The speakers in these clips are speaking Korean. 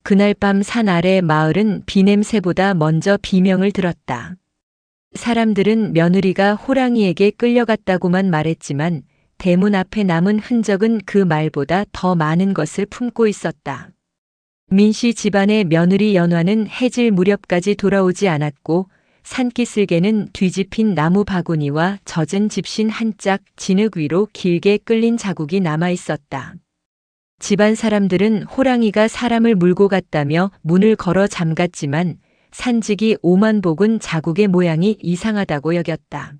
그날 밤 산 아래 마을은 비냄새보다 먼저 비명을 들었다. 사람들은 며느리가 호랑이에게 끌려갔다고만 말했지만 대문 앞에 남은 흔적은 그 말보다 더 많은 것을 품고 있었다. 민씨 집안의 며느리 연화는 해질 무렵까지 돌아오지 않았고 산기슭에는 뒤집힌 나무 바구니와 젖은 집신 한 짝 진흙 위로 길게 끌린 자국이 남아 있었다. 집안 사람들은 호랑이가 사람을 물고 갔다며 문을 걸어 잠갔지만 산지기 오만복은 자국의 모양이 이상하다고 여겼다.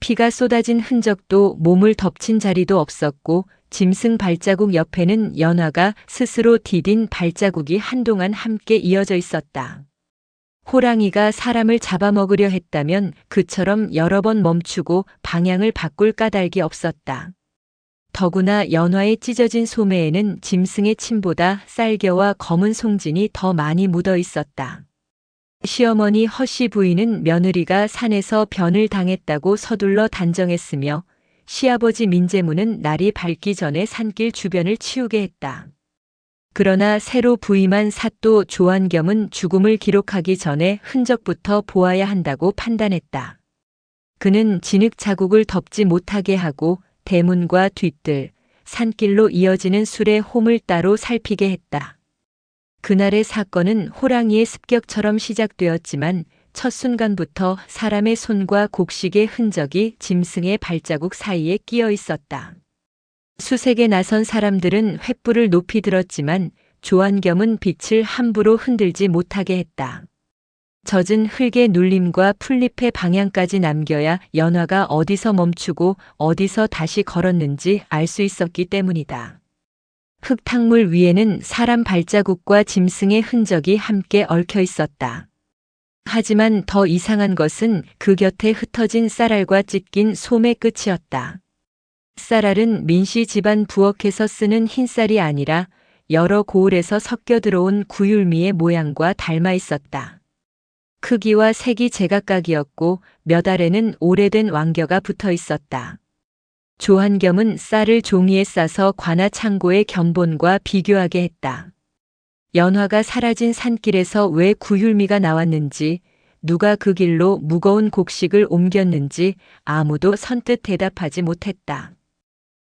피가 쏟아진 흔적도 몸을 덮친 자리도 없었고 짐승 발자국 옆에는 연화가 스스로 디딘 발자국이 한동안 함께 이어져 있었다. 호랑이가 사람을 잡아먹으려 했다면 그처럼 여러 번 멈추고 방향을 바꿀 까닭이 없었다. 더구나 연화의 찢어진 소매에는 짐승의 침보다 쌀겨와 검은 송진이 더 많이 묻어 있었다. 시어머니 허씨 부인은 며느리가 산에서 변을 당했다고 서둘러 단정했으며 시아버지 민재문은 날이 밝기 전에 산길 주변을 치우게 했다. 그러나 새로 부임한 사또 조한겸은 죽음을 기록하기 전에 흔적부터 보아야 한다고 판단했다. 그는 진흙 자국을 덮지 못하게 하고 대문과 뒷뜰, 산길로 이어지는 술의 홈을 따로 살피게 했다. 그날의 사건은 호랑이의 습격처럼 시작되었지만 첫 순간부터 사람의 손과 곡식의 흔적이 짐승의 발자국 사이에 끼어 있었다. 수색에 나선 사람들은 횃불을 높이 들었지만 조한겸은 빛을 함부로 흔들지 못하게 했다. 젖은 흙의 눌림과 풀잎의 방향까지 남겨야 연화가 어디서 멈추고 어디서 다시 걸었는지 알 수 있었기 때문이다. 흙탕물 위에는 사람 발자국과 짐승의 흔적이 함께 얽혀 있었다. 하지만 더 이상한 것은 그 곁에 흩어진 쌀알과 찢긴 소매 끝이었다. 쌀알은 민씨 집안 부엌에서 쓰는 흰쌀이 아니라 여러 고을에서 섞여 들어온 구율미의 모양과 닮아 있었다. 크기와 색이 제각각이었고 몇 알에는 오래된 왕겨가 붙어 있었다. 조한겸은 쌀을 종이에 싸서 관아 창고의 견본과 비교하게 했다. 연화가 사라진 산길에서 왜 구율미가 나왔는지, 누가 그 길로 무거운 곡식을 옮겼는지 아무도 선뜻 대답하지 못했다.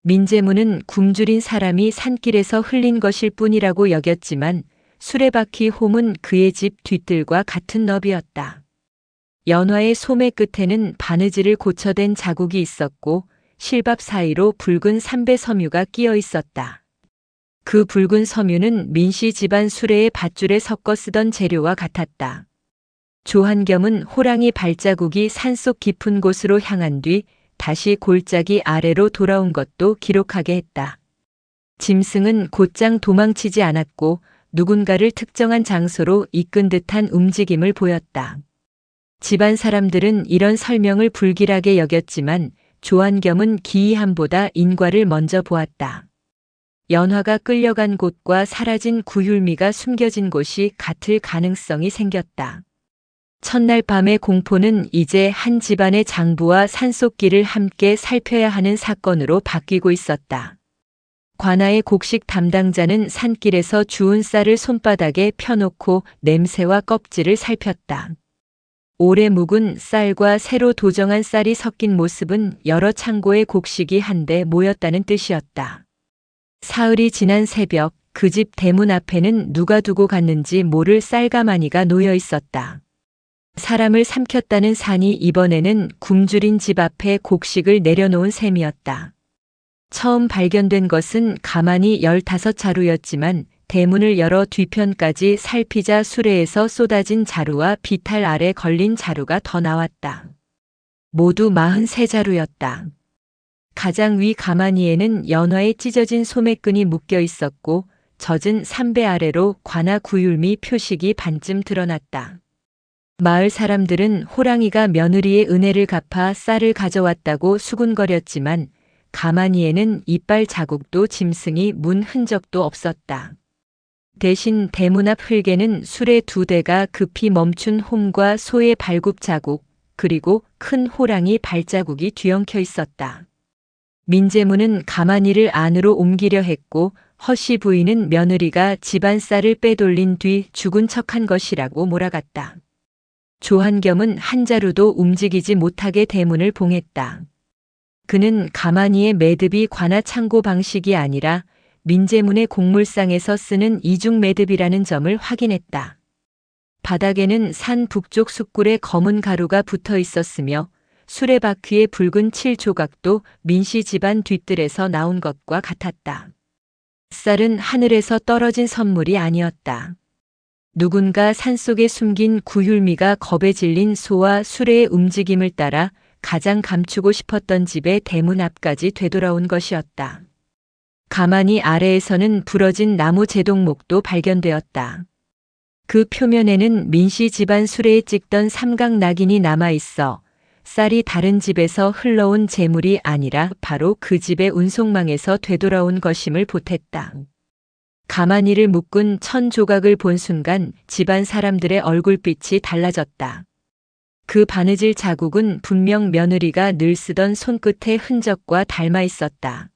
민재문은 굶주린 사람이 산길에서 흘린 것일 뿐이라고 여겼지만 수레바퀴 홈은 그의 집 뒷뜰과 같은 너비였다. 연화의 소매 끝에는 바느질을 고쳐댄 자국이 있었고 실밥 사이로 붉은 삼배 섬유가 끼어 있었다. 그 붉은 섬유는 민씨 집안 수레의 밧줄에 섞어 쓰던 재료와 같았다. 조한겸은 호랑이 발자국이 산속 깊은 곳으로 향한 뒤 다시 골짜기 아래로 돌아온 것도 기록하게 했다. 짐승은 곧장 도망치지 않았고 누군가를 특정한 장소로 이끈 듯한 움직임을 보였다. 집안 사람들은 이런 설명을 불길하게 여겼지만 조한겸은 기이함보다 인과를 먼저 보았다. 연화가 끌려간 곳과 사라진 구율미가 숨겨진 곳이 같을 가능성이 생겼다. 첫날 밤의 공포는 이제 한 집안의 장부와 산속길을 함께 살펴야 하는 사건으로 바뀌고 있었다. 관아의 곡식 담당자는 산길에서 주운 쌀을 손바닥에 펴놓고 냄새와 껍질을 살폈다. 오래 묵은 쌀과 새로 도정한 쌀이 섞인 모습은 여러 창고의 곡식이 한데 모였다는 뜻이었다. 사흘이 지난 새벽 그 집 대문 앞에는 누가 두고 갔는지 모를 쌀가마니가 놓여 있었다. 사람을 삼켰다는 산이 이번에는 굶주린 집 앞에 곡식을 내려놓은 셈이었다. 처음 발견된 것은 가만히 15자루였지만 대문을 열어 뒤편까지 살피자 수레에서 쏟아진 자루와 비탈 아래 걸린 자루가 더 나왔다. 모두 43자루였다. 가장 위 가마니에는 연화의 찢어진 소매끈이 묶여 있었고 젖은 삼배 아래로 관아 구율미 표식이 반쯤 드러났다. 마을 사람들은 호랑이가 며느리의 은혜를 갚아 쌀을 가져왔다고 수군거렸지만 가마니에는 이빨 자국도 짐승이 문 흔적도 없었다. 대신 대문 앞 흙에는 수레 2대가 급히 멈춘 홈과 소의 발굽 자국, 그리고 큰 호랑이 발자국이 뒤엉켜 있었다. 민재문은 가마니를 안으로 옮기려 했고 허씨 부인은 며느리가 집안 쌀을 빼돌린 뒤 죽은 척한 것이라고 몰아갔다. 조한겸은 한 자루도 움직이지 못하게 대문을 봉했다. 그는 가만히의 매듭이 관아 창고 방식이 아니라 민재문의 곡물상에서 쓰는 이중 매듭이라는 점을 확인했다. 바닥에는 산 북쪽 숯굴에 검은 가루가 붙어 있었으며 수레바퀴의 붉은 칠 조각도 민씨 집안 뒤뜰에서 나온 것과 같았다. 쌀은 하늘에서 떨어진 선물이 아니었다. 누군가 산속에 숨긴 구휼미가 겁에 질린 소와 수레의 움직임을 따라 가장 감추고 싶었던 집의 대문 앞까지 되돌아온 것이었다. 가만히 아래에서는 부러진 나무 제동목도 발견되었다. 그 표면에는 민씨 집안 수레에 찍던 삼각 낙인이 남아있어 쌀이 다른 집에서 흘러온 재물이 아니라 바로 그 집의 운송망에서 되돌아온 것임을 보탰다. 가마니를 묶은 천 조각을 본 순간 집안 사람들의 얼굴빛이 달라졌다. 그 바느질 자국은 분명 며느리가 늘 쓰던 손끝의 흔적과 닮아 있었다.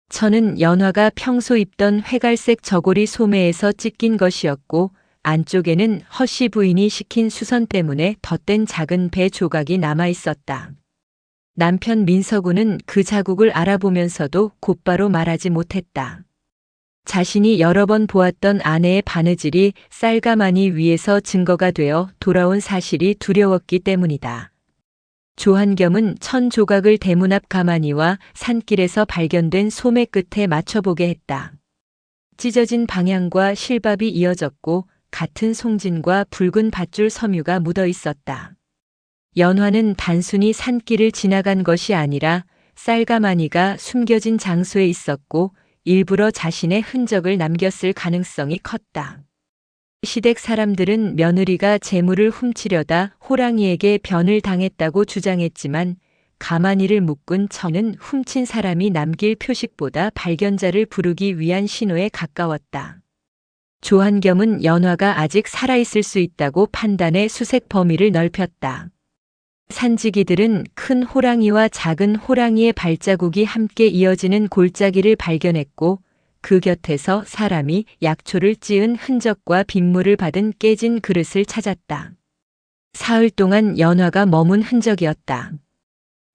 천은 연화가 평소 입던 회갈색 저고리 소매에서 찢긴 것이었고 안쪽에는 허씨 부인이 시킨 수선 때문에 덧댄 작은 배 조각이 남아 있었다. 남편 민서구는 그 자국을 알아보면서도 곧바로 말하지 못했다. 자신이 여러 번 보았던 아내의 바느질이 쌀가마니 위에서 증거가 되어 돌아온 사실이 두려웠기 때문이다. 조한겸은 천 조각을 대문 앞 가마니와 산길에서 발견된 소매 끝에 맞춰보게 했다. 찢어진 방향과 실밥이 이어졌고 같은 송진과 붉은 밧줄 섬유가 묻어 있었다. 연화는 단순히 산길을 지나간 것이 아니라 쌀가마니가 숨겨진 장소에 있었고 일부러 자신의 흔적을 남겼을 가능성이 컸다. 시댁 사람들은 며느리가 재물을 훔치려다 호랑이에게 변을 당했다고 주장했지만 가마니를 묶은 천은 훔친 사람이 남길 표식보다 발견자를 부르기 위한 신호에 가까웠다. 조한겸은 연화가 아직 살아있을 수 있다고 판단해 수색 범위를 넓혔다. 산지기들은 큰 호랑이와 작은 호랑이의 발자국이 함께 이어지는 골짜기를 발견했고 그 곁에서 사람이 약초를 찌은 흔적과 빗물을 받은 깨진 그릇을 찾았다. 사흘 동안 연화가 머문 흔적이었다.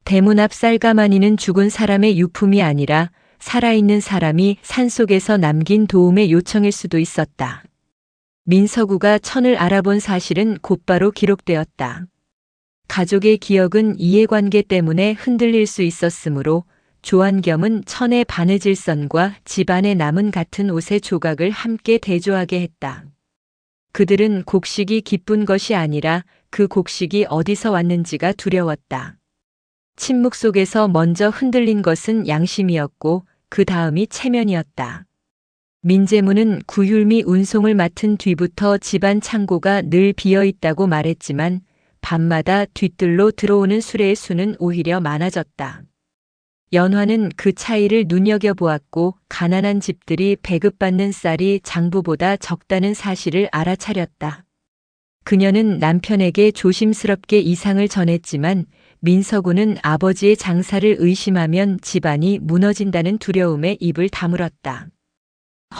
대문 앞 쌀가마니는 죽은 사람의 유품이 아니라 살아있는 사람이 산속에서 남긴 도움의 요청일 수도 있었다. 민서구가 천을 알아본 사실은 곧바로 기록되었다. 가족의 기억은 이해관계 때문에 흔들릴 수 있었으므로 조한겸은 천의 바느질선과 집안에 남은 같은 옷의 조각을 함께 대조하게 했다. 그들은 곡식이 기쁜 것이 아니라 그 곡식이 어디서 왔는지가 두려웠다. 침묵 속에서 먼저 흔들린 것은 양심이었고 그 다음이 체면이었다. 민재문은 구휼미 운송을 맡은 뒤부터 집안 창고가 늘 비어 있다고 말했지만 밤마다 뒤뜰로 들어오는 수레의 수는 오히려 많아졌다. 연화는 그 차이를 눈여겨보았고 가난한 집들이 배급받는 쌀이 장부보다 적다는 사실을 알아차렸다. 그녀는 남편에게 조심스럽게 이상을 전했지만 민서구는 아버지의 장사를 의심하면 집안이 무너진다는 두려움에 입을 다물었다.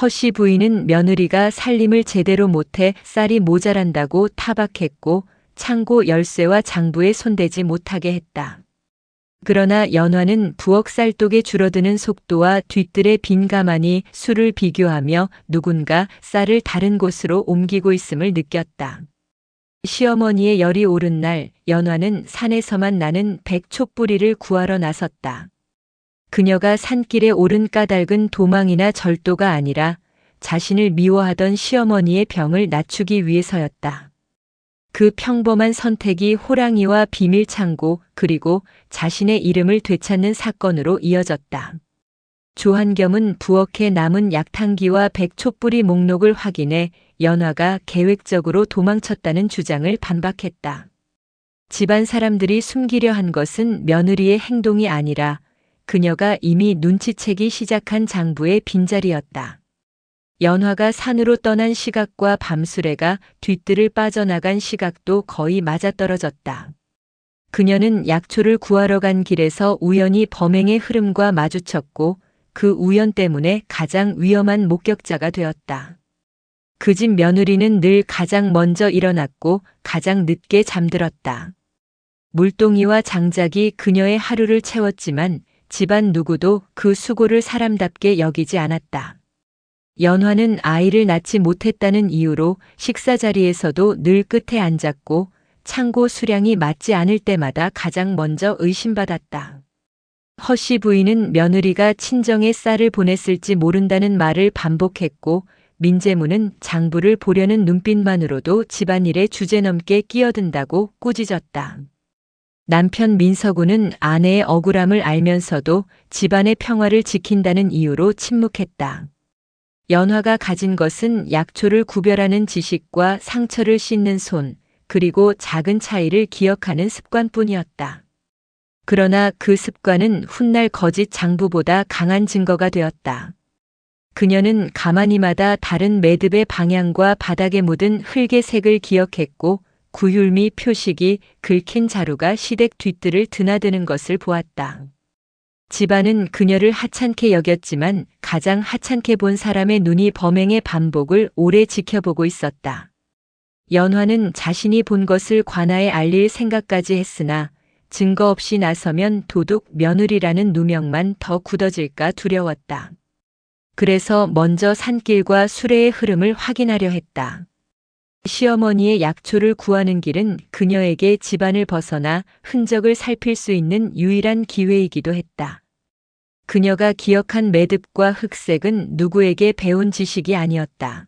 허씨 부인은 며느리가 살림을 제대로 못해 쌀이 모자란다고 타박했고 창고 열쇠와 장부에 손대지 못하게 했다. 그러나 연화는 부엌 쌀독의 줄어드는 속도와 뒤뜰의 빈 가마니 수를 비교하며 누군가 쌀을 다른 곳으로 옮기고 있음을 느꼈다. 시어머니의 열이 오른 날 연화는 산에서만 나는 백촛뿌리를 구하러 나섰다. 그녀가 산길에 오른 까닭은 도망이나 절도가 아니라 자신을 미워하던 시어머니의 병을 낮추기 위해서였다. 그 평범한 선택이 호랑이와 비밀창고 그리고 자신의 이름을 되찾는 사건으로 이어졌다. 조한겸은 부엌에 남은 약탕기와 백촛뿌리 목록을 확인해 연화가 계획적으로 도망쳤다는 주장을 반박했다. 집안 사람들이 숨기려 한 것은 며느리의 행동이 아니라 그녀가 이미 눈치채기 시작한 장부의 빈자리였다. 연화가 산으로 떠난 시각과 밤수레가 뒤뜰을 빠져나간 시각도 거의 맞아떨어졌다. 그녀는 약초를 구하러 간 길에서 우연히 범행의 흐름과 마주쳤고 그 우연 때문에 가장 위험한 목격자가 되었다. 그 집 며느리는 늘 가장 먼저 일어났고 가장 늦게 잠들었다. 물동이와 장작이 그녀의 하루를 채웠지만 집안 누구도 그 수고를 사람답게 여기지 않았다. 연화는 아이를 낳지 못했다는 이유로 식사 자리에서도 늘 끝에 앉았고 창고 수량이 맞지 않을 때마다 가장 먼저 의심받았다. 허씨 부인은 며느리가 친정에 쌀을 보냈을지 모른다는 말을 반복했고 민재문은 장부를 보려는 눈빛만으로도 집안일에 주제넘게 끼어든다고 꾸짖었다. 남편 민서구는 아내의 억울함을 알면서도 집안의 평화를 지킨다는 이유로 침묵했다. 연화가 가진 것은 약초를 구별하는 지식과 상처를 씻는 손, 그리고 작은 차이를 기억하는 습관뿐이었다. 그러나 그 습관은 훗날 거짓 장부보다 강한 증거가 되었다. 그녀는 가마니마다 다른 매듭의 방향과 바닥에 묻은 흙의 색을 기억했고 구휼미 표식이 긁힌 자루가 시댁 뒤뜰을 드나드는 것을 보았다. 집안은 그녀를 하찮게 여겼지만 가장 하찮게 본 사람의 눈이 범행의 반복을 오래 지켜보고 있었다. 연화는 자신이 본 것을 관아에 알릴 생각까지 했으나 증거 없이 나서면 도둑 며느리라는 누명만 더 굳어질까 두려웠다. 그래서 먼저 산길과 수레의 흐름을 확인하려 했다. 시어머니의 약초를 구하는 길은 그녀에게 집안을 벗어나 흔적을 살필 수 있는 유일한 기회이기도 했다. 그녀가 기억한 매듭과 흑색은 누구에게 배운 지식이 아니었다.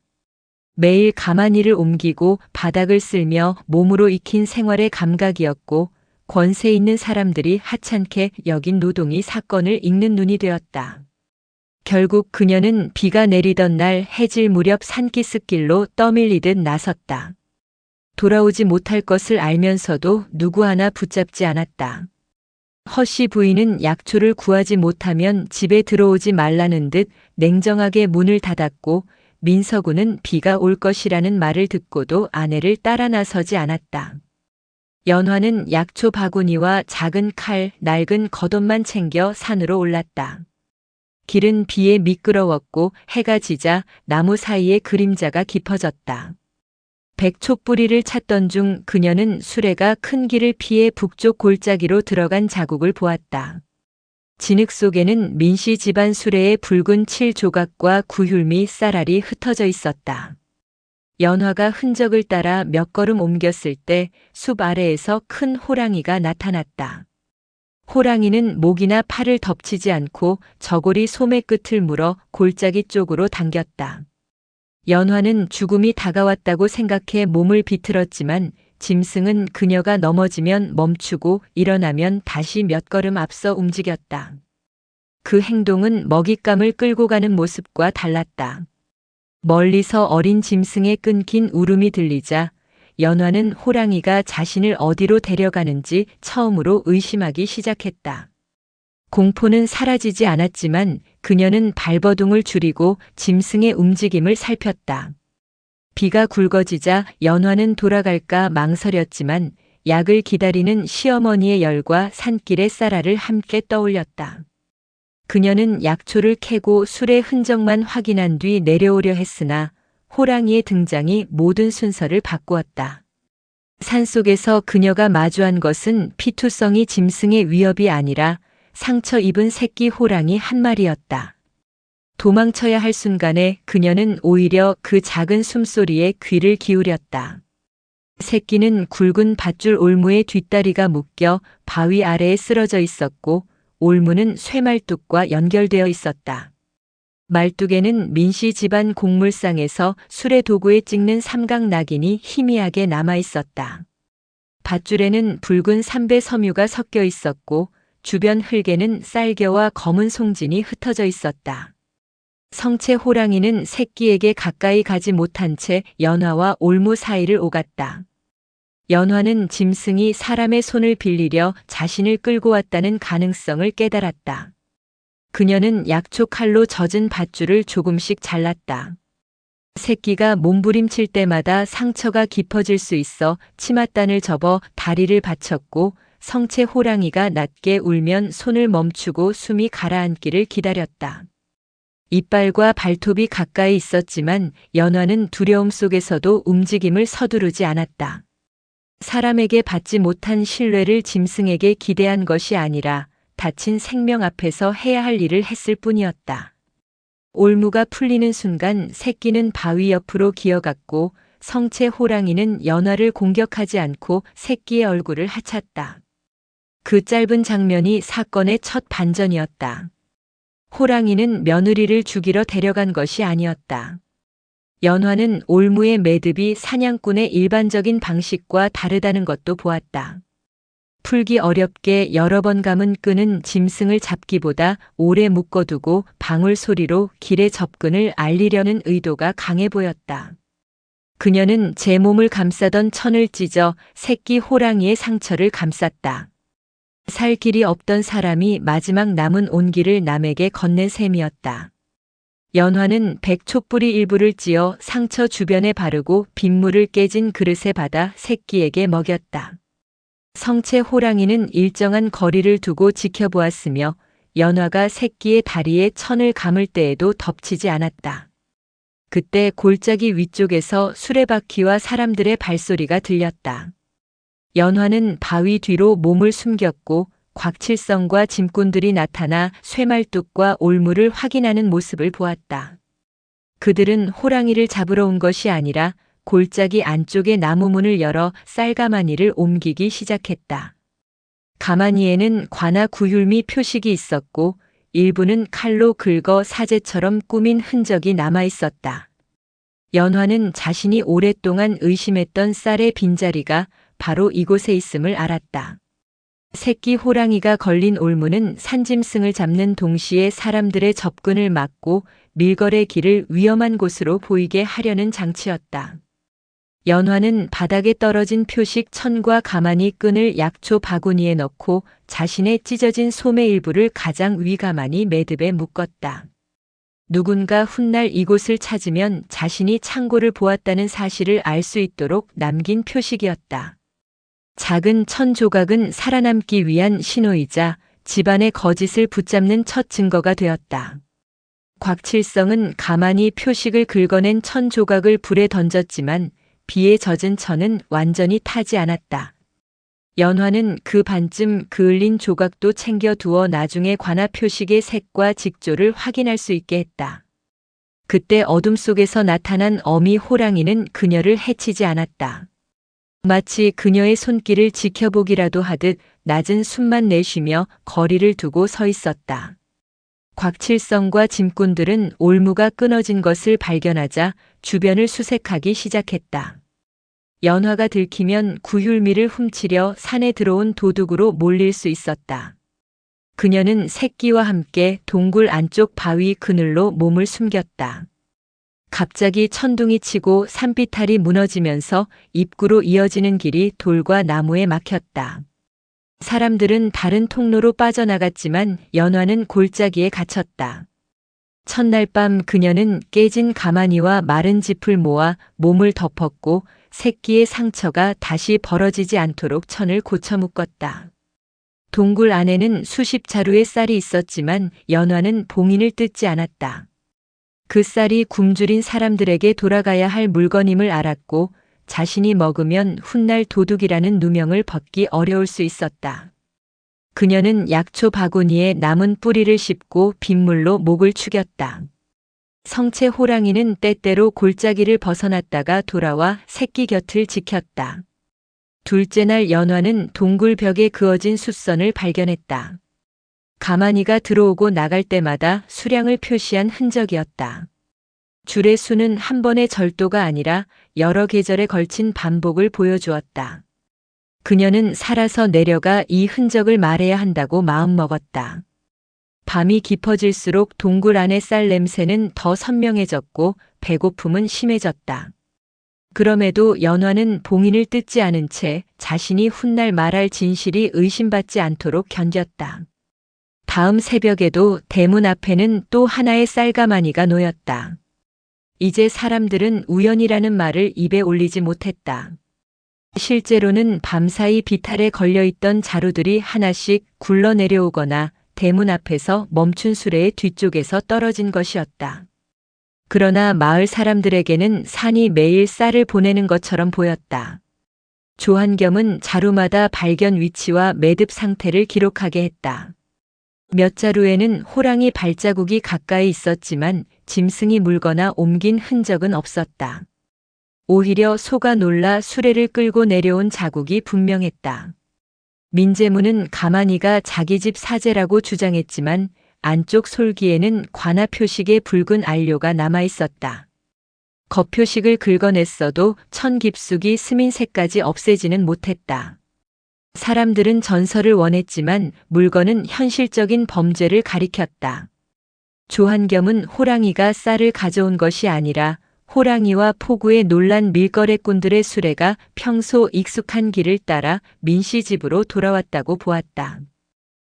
매일 가마니를 옮기고 바닥을 쓸며 몸으로 익힌 생활의 감각이었고 권세 있는 사람들이 하찮게 여긴 노동이 사건을 읽는 눈이 되었다. 결국 그녀는 비가 내리던 날 해질 무렵 산기슭길로 떠밀리듯 나섰다. 돌아오지 못할 것을 알면서도 누구 하나 붙잡지 않았다. 허씨 부인은 약초를 구하지 못하면 집에 들어오지 말라는 듯 냉정하게 문을 닫았고 민서구는 비가 올 것이라는 말을 듣고도 아내를 따라 나서지 않았다. 연화는 약초 바구니와 작은 칼, 낡은 겉옷만 챙겨 산으로 올랐다. 길은 비에 미끄러웠고 해가 지자 나무 사이에 그림자가 깊어졌다. 백초뿌리를 찾던 중 그녀는 수레가 큰 길을 피해 북쪽 골짜기로 들어간 자국을 보았다. 진흙 속에는 민씨 집안 수레의 붉은 칠 조각과 구휼미 쌀알이 흩어져 있었다. 연화가 흔적을 따라 몇 걸음 옮겼을 때 숲 아래에서 큰 호랑이가 나타났다. 호랑이는 목이나 팔을 덮치지 않고 저고리 소매 끝을 물어 골짜기 쪽으로 당겼다. 연화는 죽음이 다가왔다고 생각해 몸을 비틀었지만 짐승은 그녀가 넘어지면 멈추고 일어나면 다시 몇 걸음 앞서 움직였다. 그 행동은 먹잇감을 끌고 가는 모습과 달랐다. 멀리서 어린 짐승의 끊긴 울음이 들리자 연화는 호랑이가 자신을 어디로 데려가는지 처음으로 의심하기 시작했다. 공포는 사라지지 않았지만 그녀는 발버둥을 줄이고 짐승의 움직임을 살폈다. 비가 굵어지자 연화는 돌아갈까 망설였지만 약을 기다리는 시어머니의 열과 산길의 쌀알을 함께 떠올렸다. 그녀는 약초를 캐고 술의 흔적만 확인한 뒤 내려오려 했으나 호랑이의 등장이 모든 순서를 바꾸었다. 산속에서 그녀가 마주한 것은 피투성이 짐승의 위협이 아니라 상처 입은 새끼 호랑이 한 마리였다. 도망쳐야 할 순간에 그녀는 오히려 그 작은 숨소리에 귀를 기울였다. 새끼는 굵은 밧줄 올무에 뒷다리가 묶여 바위 아래에 쓰러져 있었고 올무는 쇠말뚝과 연결되어 있었다. 말뚝에는 민씨 집안 곡물상에서 수레 도구에 찍는 삼각 낙인이 희미하게 남아 있었다. 밧줄에는 붉은 삼배 섬유가 섞여 있었고 주변 흙에는 쌀겨와 검은 송진이 흩어져 있었다. 성체 호랑이는 새끼에게 가까이 가지 못한 채 연화와 올무 사이를 오갔다. 연화는 짐승이 사람의 손을 빌리려 자신을 끌고 왔다는 가능성을 깨달았다. 그녀는 약초 칼로 젖은 밧줄을 조금씩 잘랐다. 새끼가 몸부림칠 때마다 상처가 깊어질 수 있어 치맛단을 접어 다리를 받쳤고 성체 호랑이가 낮게 울면 손을 멈추고 숨이 가라앉기를 기다렸다. 이빨과 발톱이 가까이 있었지만 연화는 두려움 속에서도 움직임을 서두르지 않았다. 사람에게 받지 못한 신뢰를 짐승에게 기대한 것이 아니라 다친 생명 앞에서 해야 할 일을 했을 뿐이었다. 올무가 풀리는 순간 새끼는 바위 옆으로 기어갔고 성체 호랑이는 연화를 공격하지 않고 새끼의 얼굴을 하찼다. 그 짧은 장면이 사건의 첫 반전이었다. 호랑이는 며느리를 죽이러 데려간 것이 아니었다. 연화는 올무의 매듭이 사냥꾼의 일반적인 방식과 다르다는 것도 보았다. 풀기 어렵게 여러 번 감은 끈은 짐승을 잡기보다 오래 묶어두고 방울 소리로 길의 접근을 알리려는 의도가 강해 보였다. 그녀는 제 몸을 감싸던 천을 찢어 새끼 호랑이의 상처를 감쌌다. 살 길이 없던 사람이 마지막 남은 온기를 남에게 건넨 셈이었다. 연화는 백촛불이 일부를 찧어 상처 주변에 바르고 빗물을 깨진 그릇에 받아 새끼에게 먹였다. 성체 호랑이는 일정한 거리를 두고 지켜보았으며 연화가 새끼의 다리에 천을 감을 때에도 덮치지 않았다. 그때 골짜기 위쪽에서 수레바퀴와 사람들의 발소리가 들렸다. 연화는 바위 뒤로 몸을 숨겼고 곽칠성과 짐꾼들이 나타나 쇠말뚝과 올무를 확인하는 모습을 보았다. 그들은 호랑이를 잡으러 온 것이 아니라 골짜기 안쪽의 나무문을 열어 쌀가마니를 옮기기 시작했다. 가마니에는 관아 구휼미 표식이 있었고 일부는 칼로 긁어 사제처럼 꾸민 흔적이 남아 있었다. 연화는 자신이 오랫동안 의심했던 쌀의 빈자리가 바로 이곳에 있음을 알았다. 새끼 호랑이가 걸린 올무는 산짐승을 잡는 동시에 사람들의 접근을 막고 밀거래 길을 위험한 곳으로 보이게 하려는 장치였다. 연화는 바닥에 떨어진 표식 천과 가마니 끈을 약초 바구니에 넣고 자신의 찢어진 소매 일부를 가장 위 가마니 매듭에 묶었다. 누군가 훗날 이곳을 찾으면 자신이 창고를 보았다는 사실을 알 수 있도록 남긴 표식이었다. 작은 천 조각은 살아남기 위한 신호이자 집안의 거짓을 붙잡는 첫 증거가 되었다. 곽칠성은 가만히 표식을 긁어낸 천 조각을 불에 던졌지만 비에 젖은 천은 완전히 타지 않았다. 연화는 그 반쯤 그을린 조각도 챙겨두어 나중에 관아 표식의 색과 직조를 확인할 수 있게 했다. 그때 어둠 속에서 나타난 어미 호랑이는 그녀를 해치지 않았다. 마치 그녀의 손길을 지켜보기라도 하듯 낮은 숨만 내쉬며 거리를 두고 서 있었다. 곽칠성과 짐꾼들은 올무가 끊어진 것을 발견하자 주변을 수색하기 시작했다. 연화가 들키면 구휼미를 훔치려 산에 들어온 도둑으로 몰릴 수 있었다. 그녀는 새끼와 함께 동굴 안쪽 바위 그늘로 몸을 숨겼다. 갑자기 천둥이 치고 산비탈이 무너지면서 입구로 이어지는 길이 돌과 나무에 막혔다. 사람들은 다른 통로로 빠져나갔지만 연화는 골짜기에 갇혔다. 첫날 밤 그녀는 깨진 가마니와 마른 짚을 모아 몸을 덮었고 새끼의 상처가 다시 벌어지지 않도록 천을 고쳐 묶었다. 동굴 안에는 수십 자루의 쌀이 있었지만 연화는 봉인을 뜯지 않았다. 그 쌀이 굶주린 사람들에게 돌아가야 할 물건임을 알았고 자신이 먹으면 훗날 도둑이라는 누명을 벗기 어려울 수 있었다. 그녀는 약초 바구니에 남은 뿌리를 씹고 빗물로 목을 축였다. 성체 호랑이는 때때로 골짜기를 벗어났다가 돌아와 새끼 곁을 지켰다. 둘째 날 연화는 동굴 벽에 그어진 숫선을 발견했다. 가마니가 들어오고 나갈 때마다 수량을 표시한 흔적이었다. 줄의 수는 한 번의 절도가 아니라 여러 계절에 걸친 반복을 보여주었다. 그녀는 살아서 내려가 이 흔적을 말해야 한다고 마음먹었다. 밤이 깊어질수록 동굴 안의 쌀 냄새는 더 선명해졌고 배고픔은 심해졌다. 그럼에도 연화는 봉인을 뜯지 않은 채 자신이 훗날 말할 진실이 의심받지 않도록 견뎠다. 다음 새벽에도 대문 앞에는 또 하나의 쌀가마니가 놓였다. 이제 사람들은 우연이라는 말을 입에 올리지 못했다. 실제로는 밤사이 비탈에 걸려있던 자루들이 하나씩 굴러 내려오거나 대문 앞에서 멈춘 수레의 뒤쪽에서 떨어진 것이었다. 그러나 마을 사람들에게는 산이 매일 쌀을 보내는 것처럼 보였다. 조한겸은 자루마다 발견 위치와 매듭 상태를 기록하게 했다. 몇 자루에는 호랑이 발자국이 가까이 있었지만 짐승이 물거나 옮긴 흔적은 없었다. 오히려 소가 놀라 수레를 끌고 내려온 자국이 분명했다. 민재문은 가만히가 자기 집 사제라고 주장했지만 안쪽 솔기에는 관아 표식의 붉은 안료가 남아 있었다. 겉표식을 긁어냈어도 천 깊숙이 스민 색까지 없애지는 못했다. 사람들은 전설을 원했지만 물건은 현실적인 범죄를 가리켰다. 조한겸은 호랑이가 쌀을 가져온 것이 아니라 호랑이와 포구의 놀란 밀거래꾼들의 수레가 평소 익숙한 길을 따라 민씨 집으로 돌아왔다고 보았다.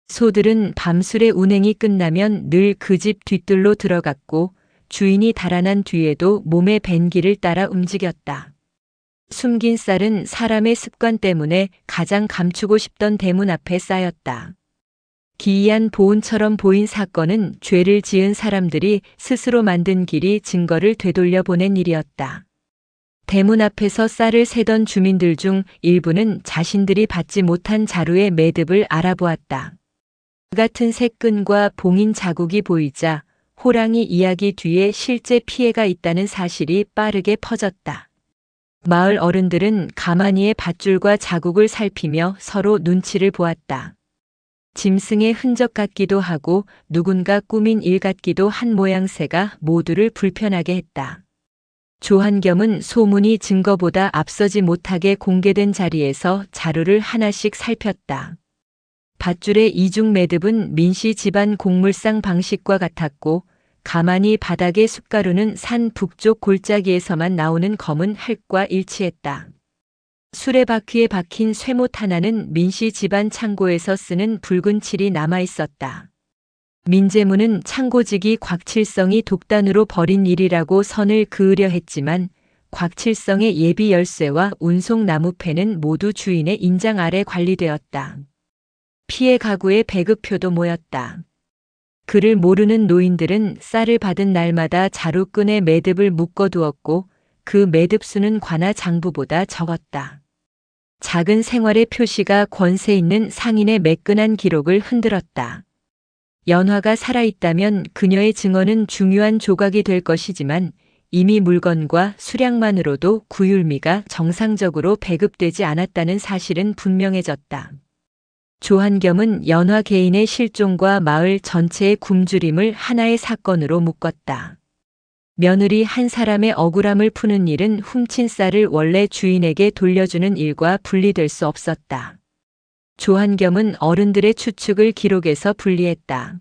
소들은 밤술의 운행이 끝나면 늘 그 집 뒷뜰로 들어갔고 주인이 달아난 뒤에도 몸에 밴 길을 따라 움직였다. 숨긴 쌀은 사람의 습관 때문에 가장 감추고 싶던 대문 앞에 쌓였다. 기이한 보은처럼 보인 사건은 죄를 지은 사람들이 스스로 만든 길이 증거를 되돌려 보낸 일이었다. 대문 앞에서 쌀을 세던 주민들 중 일부는 자신들이 받지 못한 자루의 매듭을 알아보았다. 같은 새끈과 봉인 자국이 보이자 호랑이 이야기 뒤에 실제 피해가 있다는 사실이 빠르게 퍼졌다. 마을 어른들은 가만히의 밧줄과 자국을 살피며 서로 눈치를 보았다. 짐승의 흔적 같기도 하고 누군가 꾸민 일 같기도 한 모양새가 모두를 불편하게 했다. 조한겸은 소문이 증거보다 앞서지 못하게 공개된 자리에서 자루를 하나씩 살폈다. 밧줄의 이중 매듭은 민씨 집안 곡물상 방식과 같았고 가만히 바닥의 숯가루는 산 북쪽 골짜기에서만 나오는 검은 흙과 일치했다. 수레바퀴에 박힌 쇠못 하나는 민씨 집안 창고에서 쓰는 붉은 칠이 남아 있었다. 민재문은 창고직이 곽칠성이 독단으로 벌인 일이라고 선을 그으려 했지만 곽칠성의 예비 열쇠와 운송 나무패는 모두 주인의 인장 아래 관리되었다. 피해 가구의 배급표도 모였다. 그를 모르는 노인들은 쌀을 받은 날마다 자루끈에 매듭을 묶어두었고 그 매듭수는 관아 장부보다 적었다. 작은 생활의 표시가 권세 있는 상인의 매끈한 기록을 흔들었다. 연화가 살아있다면 그녀의 증언은 중요한 조각이 될 것이지만 이미 물건과 수량만으로도 구율미가 정상적으로 배급되지 않았다는 사실은 분명해졌다. 조한겸은 연화 개인의 실종과 마을 전체의 굶주림을 하나의 사건으로 묶었다. 며느리 한 사람의 억울함을 푸는 일은 훔친 쌀을 원래 주인에게 돌려주는 일과 분리될 수 없었다. 조한겸은 어른들의 추측을 기록해서 분리했다.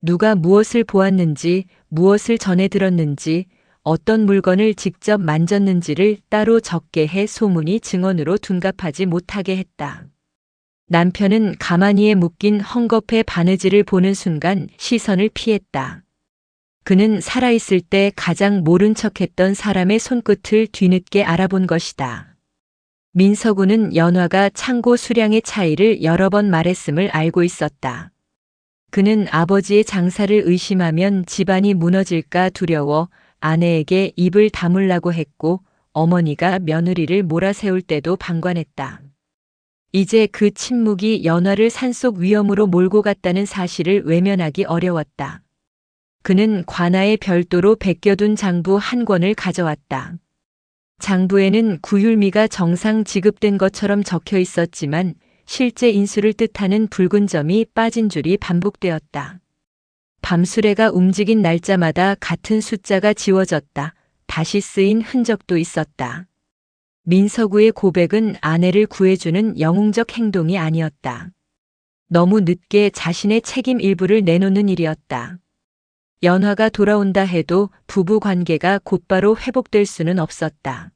누가 무엇을 보았는지, 무엇을 전해 들었는지, 어떤 물건을 직접 만졌는지를 따로 적게 해 소문이 증언으로 둔갑하지 못하게 했다. 남편은 가만히에 묶인 헝겊의 바느질을 보는 순간 시선을 피했다. 그는 살아있을 때 가장 모른 척했던 사람의 손끝을 뒤늦게 알아본 것이다. 민서구는 연화가 창고 수량의 차이를 여러 번 말했음을 알고 있었다. 그는 아버지의 장사를 의심하면 집안이 무너질까 두려워 아내에게 입을 다물라고 했고 어머니가 며느리를 몰아세울 때도 방관했다. 이제 그 침묵이 연화를 산속 위험으로 몰고 갔다는 사실을 외면하기 어려웠다. 그는 관아에 별도로 베껴둔 장부 한 권을 가져왔다. 장부에는 구율미가 정상 지급된 것처럼 적혀 있었지만 실제 인수를 뜻하는 붉은 점이 빠진 줄이 반복되었다. 밤수레가 움직인 날짜마다 같은 숫자가 지워졌다. 다시 쓰인 흔적도 있었다. 민서구의 고백은 아내를 구해주는 영웅적 행동이 아니었다. 너무 늦게 자신의 책임 일부를 내놓는 일이었다. 연화가 돌아온다 해도 부부 관계가 곧바로 회복될 수는 없었다.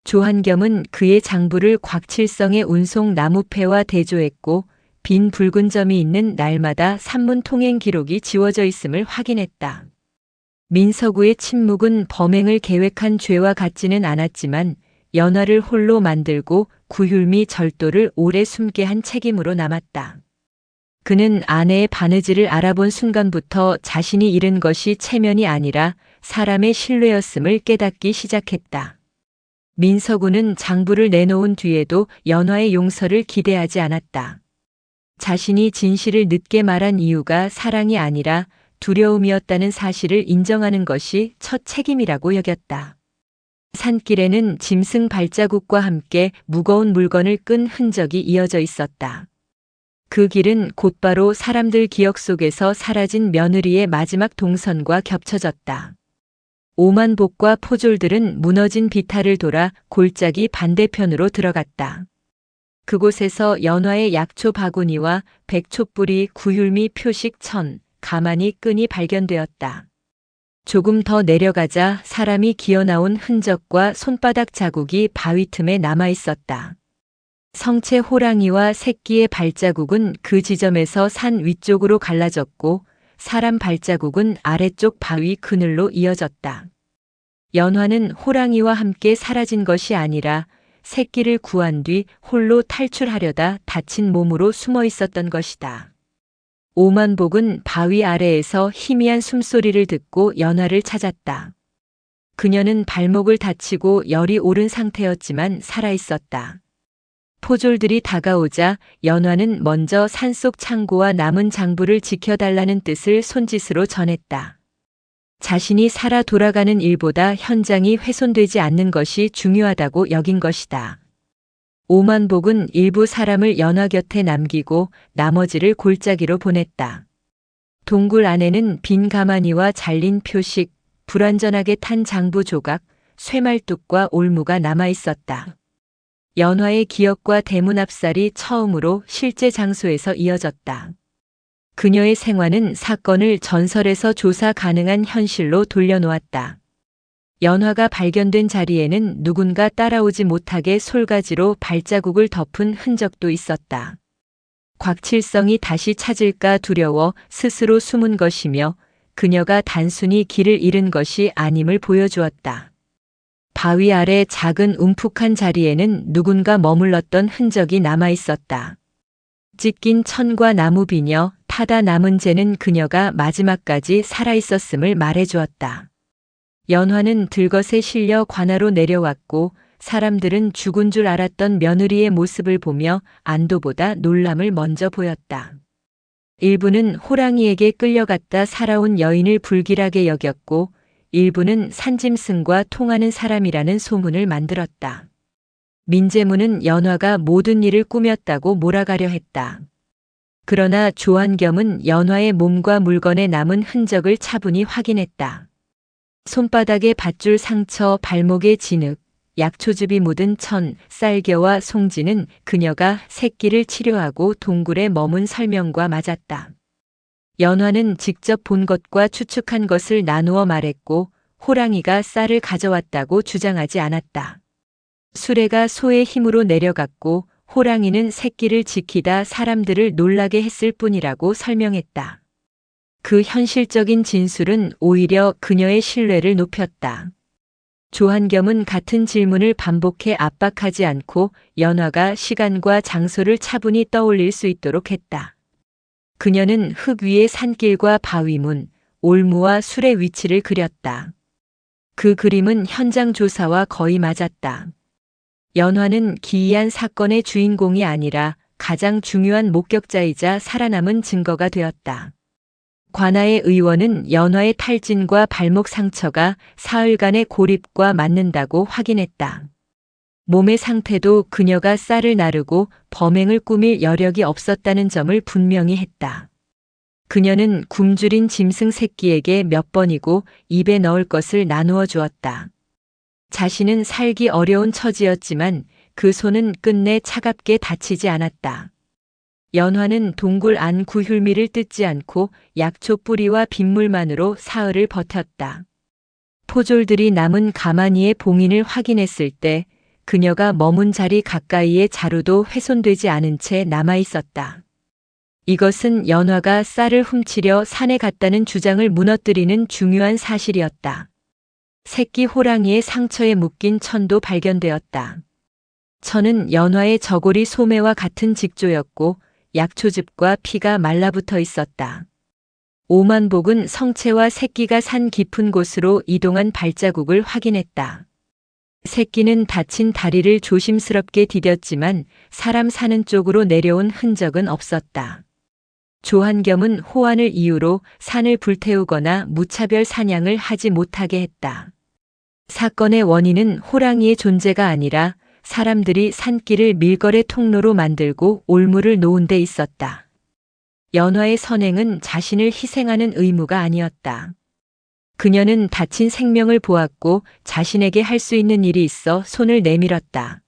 조한겸은 그의 장부를 곽칠성의 운송 나무패와 대조했고 빈 붉은 점이 있는 날마다 산문 통행 기록이 지워져 있음을 확인했다. 민서구의 침묵은 범행을 계획한 죄와 같지는 않았지만 연화를 홀로 만들고 구율미 절도를 오래 숨게 한 책임으로 남았다. 그는 아내의 바느질을 알아본 순간부터 자신이 잃은 것이 체면이 아니라 사람의 신뢰였음을 깨닫기 시작했다. 민서군은 장부를 내놓은 뒤에도 연화의 용서를 기대하지 않았다. 자신이 진실을 늦게 말한 이유가 사랑이 아니라 두려움이었다는 사실을 인정하는 것이 첫 책임이라고 여겼다. 산길에는 짐승 발자국과 함께 무거운 물건을 끈 흔적이 이어져 있었다. 그 길은 곧바로 사람들 기억 속에서 사라진 며느리의 마지막 동선과 겹쳐졌다. 오만복과 포졸들은 무너진 비탈을 돌아 골짜기 반대편으로 들어갔다. 그곳에서 연화의 약초 바구니와 백촛불이 구휼미 표식 천, 가마니 끈이 발견되었다. 조금 더 내려가자 사람이 기어나온 흔적과 손바닥 자국이 바위 틈에 남아 있었다. 성체 호랑이와 새끼의 발자국은 그 지점에서 산 위쪽으로 갈라졌고 사람 발자국은 아래쪽 바위 그늘로 이어졌다. 연화는 호랑이와 함께 사라진 것이 아니라 새끼를 구한 뒤 홀로 탈출하려다 다친 몸으로 숨어 있었던 것이다. 오만복은 바위 아래에서 희미한 숨소리를 듣고 연화를 찾았다. 그녀는 발목을 다치고 열이 오른 상태였지만 살아있었다. 포졸들이 다가오자 연화는 먼저 산속 창고와 남은 장부를 지켜달라는 뜻을 손짓으로 전했다. 자신이 살아 돌아가는 일보다 현장이 훼손되지 않는 것이 중요하다고 여긴 것이다. 오만복은 일부 사람을 연화 곁에 남기고 나머지를 골짜기로 보냈다. 동굴 안에는 빈 가마니와 잘린 표식, 불완전하게 탄 장부 조각, 쇠말뚝과 올무가 남아 있었다. 연화의 기억과 대문 압살이 처음으로 실제 장소에서 이어졌다. 그녀의 생화는 사건을 전설에서 조사 가능한 현실로 돌려놓았다. 연화가 발견된 자리에는 누군가 따라오지 못하게 솔가지로 발자국을 덮은 흔적도 있었다. 곽칠성이 다시 찾을까 두려워 스스로 숨은 것이며 그녀가 단순히 길을 잃은 것이 아님을 보여주었다. 바위 아래 작은 움푹한 자리에는 누군가 머물렀던 흔적이 남아 있었다. 찢긴 천과 나무 비녀, 타다 남은 재는 그녀가 마지막까지 살아있었음을 말해주었다. 연화는 들것에 실려 관아로 내려왔고 사람들은 죽은 줄 알았던 며느리의 모습을 보며 안도보다 놀람을 먼저 보였다. 일부는 호랑이에게 끌려갔다 살아온 여인을 불길하게 여겼고 일부는 산짐승과 통하는 사람이라는 소문을 만들었다. 민재문은 연화가 모든 일을 꾸몄다고 몰아가려 했다. 그러나 조한겸은 연화의 몸과 물건에 남은 흔적을 차분히 확인했다. 손바닥에 밧줄 상처, 발목에 진흙, 약초즙이 묻은 천, 쌀겨와 송지는 그녀가 새끼를 치료하고 동굴에 머문 설명과 맞았다. 연화는 직접 본 것과 추측한 것을 나누어 말했고 호랑이가 쌀을 가져왔다고 주장하지 않았다. 수레가 소의 힘으로 내려갔고 호랑이는 새끼를 지키다 사람들을 놀라게 했을 뿐이라고 설명했다. 그 현실적인 진술은 오히려 그녀의 신뢰를 높였다. 조한겸은 같은 질문을 반복해 압박하지 않고 연화가 시간과 장소를 차분히 떠올릴 수 있도록 했다. 그녀는 흙 위에 산길과 바위문, 올무와 술의 위치를 그렸다. 그 그림은 현장 조사와 거의 맞았다. 연화는 기이한 사건의 주인공이 아니라 가장 중요한 목격자이자 살아남은 증거가 되었다. 관아의 의원은 연화의 탈진과 발목 상처가 사흘간의 고립과 맞는다고 확인했다. 몸의 상태도 그녀가 쌀을 나르고 범행을 꾸밀 여력이 없었다는 점을 분명히 했다. 그녀는 굶주린 짐승 새끼에게 몇 번이고 입에 넣을 것을 나누어 주었다. 자신은 살기 어려운 처지였지만 그 손은 끝내 차갑게 다치지 않았다. 연화는 동굴 안 구휼미를 뜯지 않고 약초 뿌리와 빗물만으로 사흘을 버텼다. 포졸들이 남은 가마니의 봉인을 확인했을 때 그녀가 머문 자리 가까이의 자루도 훼손되지 않은 채 남아 있었다. 이것은 연화가 쌀을 훔치려 산에 갔다는 주장을 무너뜨리는 중요한 사실이었다. 새끼 호랑이의 상처에 묶인 천도 발견되었다. 천은 연화의 저고리 소매와 같은 직조였고 약초즙과 피가 말라붙어 있었다. 오만복은 성체와 새끼가 산 깊은 곳으로 이동한 발자국을 확인했다. 새끼는 다친 다리를 조심스럽게 디뎠지만 사람 사는 쪽으로 내려온 흔적은 없었다. 조한겸은 호환을 이유로 산을 불태우거나 무차별 사냥을 하지 못하게 했다. 사건의 원인은 호랑이의 존재가 아니라 사람들이 산길을 밀거래 통로로 만들고 올무를 놓은 데 있었다. 연화의 선행은 자신을 희생하는 의무가 아니었다. 그녀는 다친 생명을 보았고 자신에게 할 수 있는 일이 있어 손을 내밀었다.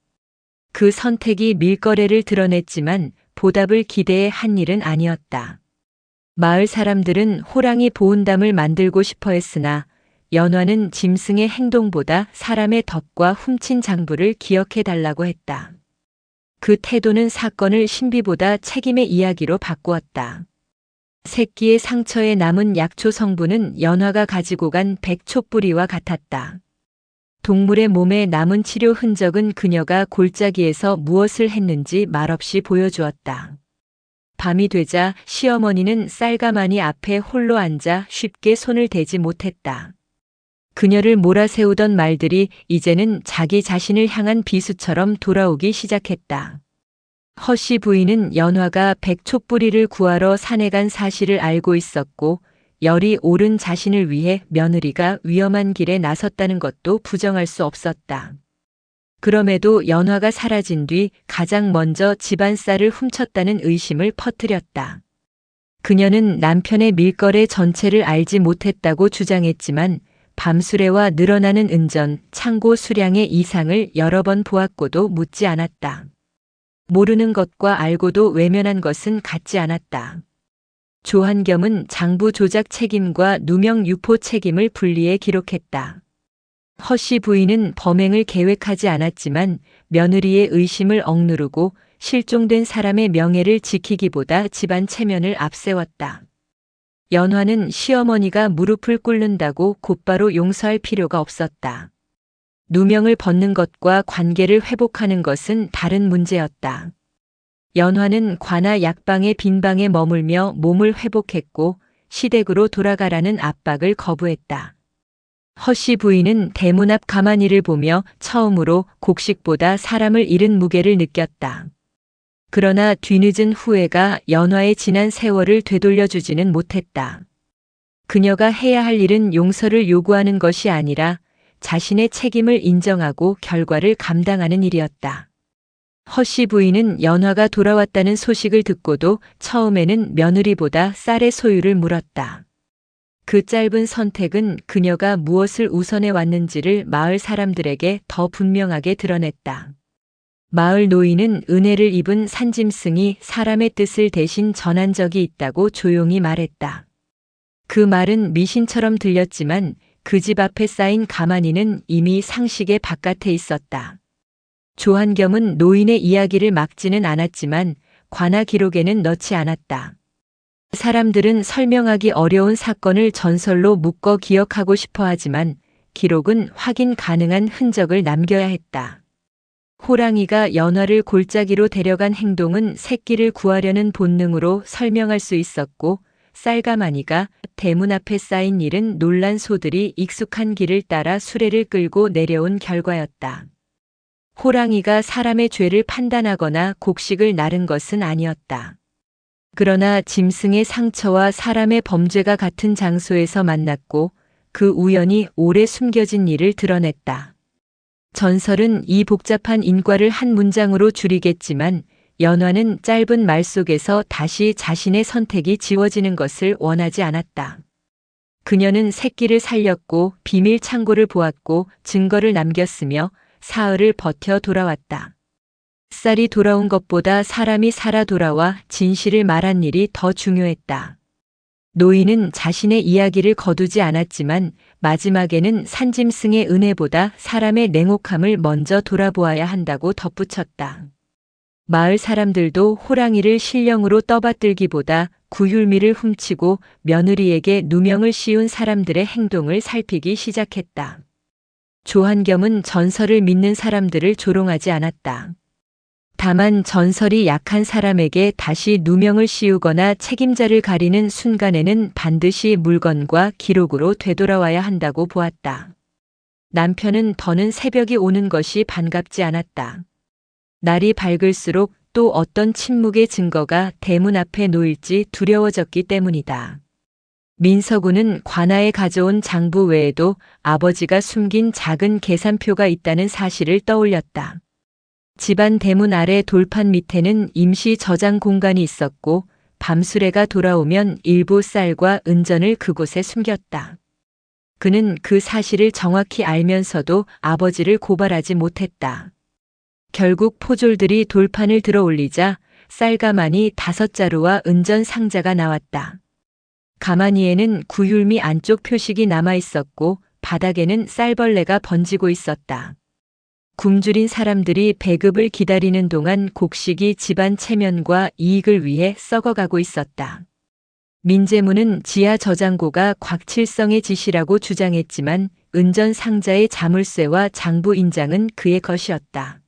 그 선택이 밀거래를 드러냈지만 보답을 기대해 한 일은 아니었다. 마을 사람들은 호랑이 보온담을 만들고 싶어 했으나 연화는 짐승의 행동보다 사람의 덫과 훔친 장부를 기억해 달라고 했다. 그 태도는 사건을 신비보다 책임의 이야기로 바꾸었다. 새끼의 상처에 남은 약초 성분은 연화가 가지고 간 백초뿌리와 같았다. 동물의 몸에 남은 치료 흔적은 그녀가 골짜기에서 무엇을 했는지 말없이 보여주었다. 밤이 되자 시어머니는 쌀가마니 앞에 홀로 앉아 쉽게 손을 대지 못했다. 그녀를 몰아세우던 말들이 이제는 자기 자신을 향한 비수처럼 돌아오기 시작했다. 허씨 부인은 연화가 백초뿌리를 구하러 산에 간 사실을 알고 있었고 열이 오른 자신을 위해 며느리가 위험한 길에 나섰다는 것도 부정할 수 없었다. 그럼에도 연화가 사라진 뒤 가장 먼저 집안 쌀을 훔쳤다는 의심을 퍼뜨렸다. 그녀는 남편의 밀거래 전체를 알지 못했다고 주장했지만 밤수레와 늘어나는 은전, 창고 수량의 이상을 여러 번 보았고도 묻지 않았다. 모르는 것과 알고도 외면한 것은 같지 않았다. 조한겸은 장부 조작 책임과 누명 유포 책임을 분리해 기록했다. 허씨 부인은 범행을 계획하지 않았지만 며느리의 의심을 억누르고 실종된 사람의 명예를 지키기보다 집안 체면을 앞세웠다. 연화는 시어머니가 무릎을 꿇는다고 곧바로 용서할 필요가 없었다. 누명을 벗는 것과 관계를 회복하는 것은 다른 문제였다. 연화는 관아 약방의 빈방에 머물며 몸을 회복했고 시댁으로 돌아가라는 압박을 거부했다. 허씨 부인은 대문 앞 가마니를 보며 처음으로 곡식보다 사람을 잃은 무게를 느꼈다. 그러나 뒤늦은 후회가 연화의 지난 세월을 되돌려주지는 못했다. 그녀가 해야 할 일은 용서를 요구하는 것이 아니라 자신의 책임을 인정하고 결과를 감당하는 일이었다. 허씨 부인은 연화가 돌아왔다는 소식을 듣고도 처음에는 며느리보다 쌀의 소유를 물었다. 그 짧은 선택은 그녀가 무엇을 우선해 왔는지를 마을 사람들에게 더 분명하게 드러냈다. 마을 노인은 은혜를 입은 산짐승이 사람의 뜻을 대신 전한 적이 있다고 조용히 말했다. 그 말은 미신처럼 들렸지만 그 집 앞에 쌓인 가마니는 이미 상식의 바깥에 있었다. 조한겸은 노인의 이야기를 막지는 않았지만 관아 기록에는 넣지 않았다. 사람들은 설명하기 어려운 사건을 전설로 묶어 기억하고 싶어 하지만 기록은 확인 가능한 흔적을 남겨야 했다. 호랑이가 연화를 골짜기로 데려간 행동은 새끼를 구하려는 본능으로 설명할 수 있었고 쌀가마니가 대문 앞에 쌓인 일은 놀란 소들이 익숙한 길을 따라 수레를 끌고 내려온 결과였다. 호랑이가 사람의 죄를 판단하거나 곡식을 나른 것은 아니었다. 그러나 짐승의 상처와 사람의 범죄가 같은 장소에서 만났고 그 우연이 오래 숨겨진 일을 드러냈다. 전설은 이 복잡한 인과를 한 문장으로 줄이겠지만 연화는 짧은 말 속에서 다시 자신의 선택이 지워지는 것을 원하지 않았다. 그녀는 새끼를 살렸고 비밀 창고를 보았고 증거를 남겼으며 사흘을 버텨 돌아왔다. 쌀이 돌아온 것보다 사람이 살아 돌아와 진실을 말한 일이 더 중요했다. 노인은 자신의 이야기를 거두지 않았지만 마지막에는 산짐승의 은혜보다 사람의 냉혹함을 먼저 돌아보아야 한다고 덧붙였다. 마을 사람들도 호랑이를 신령으로 떠받들기보다 구휼미를 훔치고 며느리에게 누명을 씌운 사람들의 행동을 살피기 시작했다. 조한겸은 전설을 믿는 사람들을 조롱하지 않았다. 다만 전설이 약한 사람에게 다시 누명을 씌우거나 책임자를 가리는 순간에는 반드시 물건과 기록으로 되돌아와야 한다고 보았다. 남편은 더는 새벽이 오는 것이 반갑지 않았다. 날이 밝을수록 또 어떤 침묵의 증거가 대문 앞에 놓일지 두려워졌기 때문이다. 민서군은 관아에 가져온 장부 외에도 아버지가 숨긴 작은 계산표가 있다는 사실을 떠올렸다. 집안 대문 아래 돌판 밑에는 임시 저장 공간이 있었고 밤수레가 돌아오면 일부 쌀과 은전을 그곳에 숨겼다. 그는 그 사실을 정확히 알면서도 아버지를 고발하지 못했다. 결국 포졸들이 돌판을 들어 올리자 쌀가마니 5자루와 은전 상자가 나왔다. 가마니에는 구휼미 안쪽 표식이 남아 있었고 바닥에는 쌀벌레가 번지고 있었다. 굶주린 사람들이 배급을 기다리는 동안 곡식이 집안 체면과 이익을 위해 썩어가고 있었다. 민재무는 지하 저장고가 곽칠성의 지시라고 주장했지만 은전 상자의 자물쇠와 장부 인장은 그의 것이었다.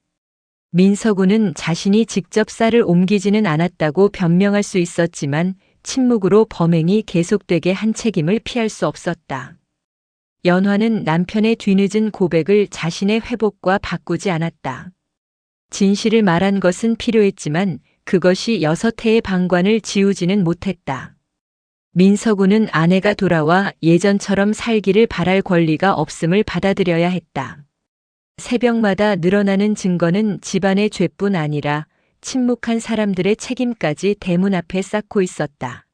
민서군은 자신이 직접 쌀을 옮기지는 않았다고 변명할 수 있었지만 침묵으로 범행이 계속되게 한 책임을 피할 수 없었다. 연화는 남편의 뒤늦은 고백을 자신의 회복과 바꾸지 않았다. 진실을 말한 것은 필요했지만 그것이 6해의 방관을 지우지는 못했다. 민서군은 아내가 돌아와 예전처럼 살기를 바랄 권리가 없음을 받아들여야 했다. 새벽마다 늘어나는 증거는 집안의 죄뿐 아니라 침묵한 사람들의 책임까지 대문 앞에 쌓고 있었다.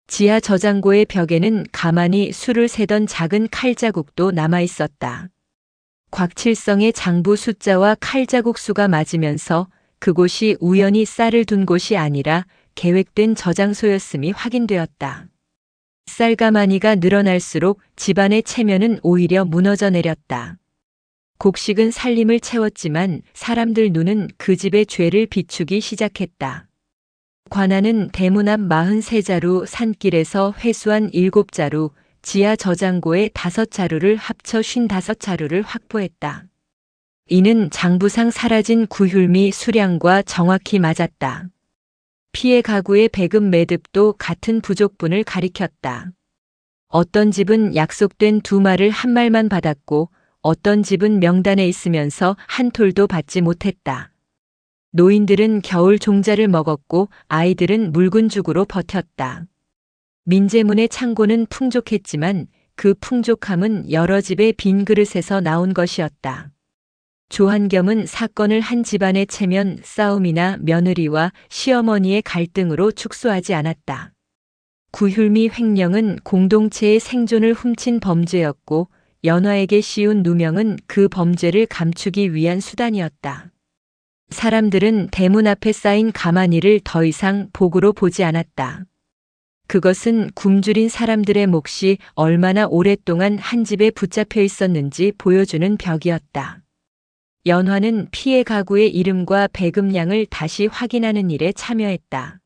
지하 저장고의 벽에는 가만히 술을 세던 작은 칼자국도 남아 있었다. 곽칠성의 장부 숫자와 칼자국 수가 맞으면서 그곳이 우연히 쌀을 둔 곳이 아니라 계획된 저장소였음이 확인되었다. 쌀가마니가 늘어날수록 집안의 체면은 오히려 무너져 내렸다. 곡식은 살림을 채웠지만 사람들 눈은 그 집의 죄를 비추기 시작했다. 관아는 대문 앞 43자루, 산길에서 회수한 7자루, 지하 저장고에 5자루를 합쳐 55자루를 확보했다. 이는 장부상 사라진 구휼미 수량과 정확히 맞았다. 피해 가구의 배급 매듭도 같은 부족분을 가리켰다. 어떤 집은 약속된 2말을 한 말만 받았고 어떤 집은 명단에 있으면서 한 톨도 받지 못했다. 노인들은 겨울 종자를 먹었고 아이들은 묽은 죽으로 버텼다. 민재문의 창고는 풍족했지만 그 풍족함은 여러 집의 빈 그릇에서 나온 것이었다. 조한겸은 사건을 한 집안의 체면, 싸움이나 며느리와 시어머니의 갈등으로 축소하지 않았다. 구휼미 횡령은 공동체의 생존을 훔친 범죄였고 연화에게 씌운 누명은 그 범죄를 감추기 위한 수단이었다. 사람들은 대문 앞에 쌓인 가마니를 더 이상 복으로 보지 않았다. 그것은 굶주린 사람들의 몫이 얼마나 오랫동안 한 집에 붙잡혀 있었는지 보여주는 벽이었다. 연화는 피해 가구의 이름과 배급량을 다시 확인하는 일에 참여했다.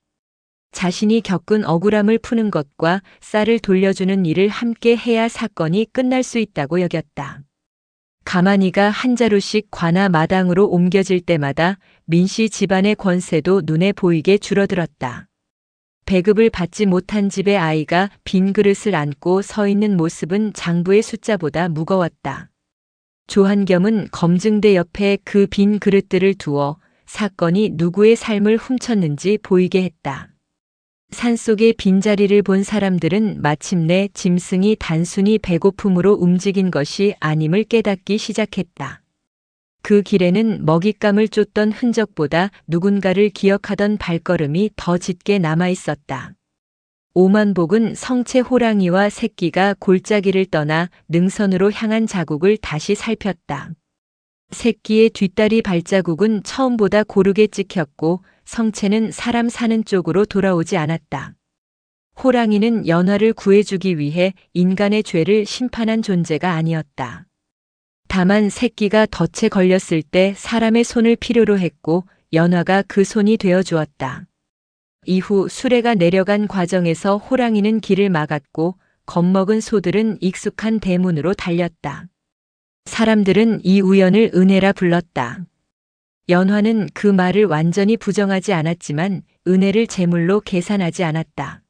자신이 겪은 억울함을 푸는 것과 쌀을 돌려주는 일을 함께 해야 사건이 끝날 수 있다고 여겼다. 가마니가 한 자루씩 관아 마당으로 옮겨질 때마다 민씨 집안의 권세도 눈에 보이게 줄어들었다. 배급을 받지 못한 집의 아이가 빈 그릇을 안고 서 있는 모습은 장부의 숫자보다 무거웠다. 조한겸은 검증대 옆에 그 빈 그릇들을 두어 사건이 누구의 삶을 훔쳤는지 보이게 했다. 산속의 빈자리를 본 사람들은 마침내 짐승이 단순히 배고픔으로 움직인 것이 아님을 깨닫기 시작했다. 그 길에는 먹잇감을 쫓던 흔적보다 누군가를 기억하던 발걸음이 더 짙게 남아 있었다. 오만복은 성체 호랑이와 새끼가 골짜기를 떠나 능선으로 향한 자국을 다시 살폈다. 새끼의 뒷다리 발자국은 처음보다 고르게 찍혔고 성체는 사람 사는 쪽으로 돌아오지 않았다. 호랑이는 연화를 구해주기 위해 인간의 죄를 심판한 존재가 아니었다. 다만 새끼가 덫에 걸렸을 때 사람의 손을 필요로 했고 연화가 그 손이 되어 주었다. 이후 수레가 내려간 과정에서 호랑이는 길을 막았고 겁먹은 소들은 익숙한 대문으로 달렸다. 사람들은 이 우연을 은혜라 불렀다. 연화는 그 말을 완전히 부정하지 않았지만 은혜를 제물로 계산하지 않았다.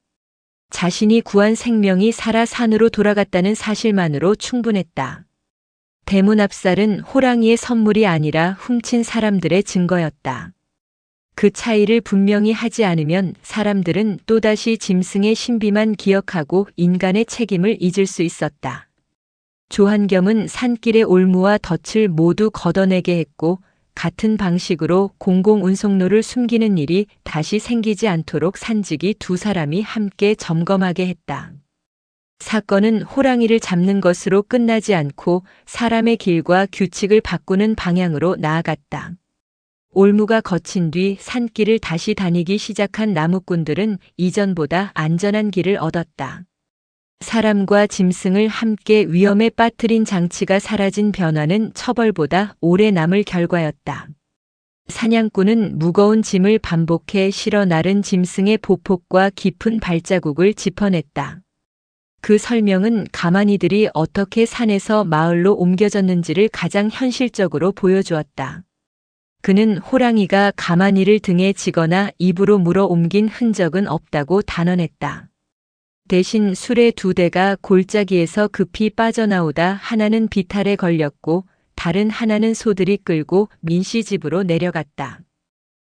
자신이 구한 생명이 살아 산으로 돌아갔다는 사실만으로 충분했다. 대문 압살은 호랑이의 선물이 아니라 훔친 사람들의 증거였다. 그 차이를 분명히 하지 않으면 사람들은 또다시 짐승의 신비만 기억하고 인간의 책임을 잊을 수 있었다. 조한겸은 산길의 올무와 덫을 모두 걷어내게 했고 같은 방식으로 공공운송로를 숨기는 일이 다시 생기지 않도록 산지기 두 사람이 함께 점검하게 했다. 사건은 호랑이를 잡는 것으로 끝나지 않고 사람의 길과 규칙을 바꾸는 방향으로 나아갔다. 올무가 거친 뒤 산길을 다시 다니기 시작한 나무꾼들은 이전보다 안전한 길을 얻었다. 사람과 짐승을 함께 위험에 빠뜨린 장치가 사라진 변화는 처벌보다 오래 남을 결과였다. 사냥꾼은 무거운 짐을 반복해 실어 나른 짐승의 보폭과 깊은 발자국을 짚어냈다. 그 설명은 가마니들이 어떻게 산에서 마을로 옮겨졌는지를 가장 현실적으로 보여주었다. 그는 호랑이가 가마니를 등에 지거나 입으로 물어 옮긴 흔적은 없다고 단언했다. 대신 수레 두 대가 골짜기에서 급히 빠져나오다 하나는 비탈에 걸렸고 다른 하나는 소들이 끌고 민씨 집으로 내려갔다.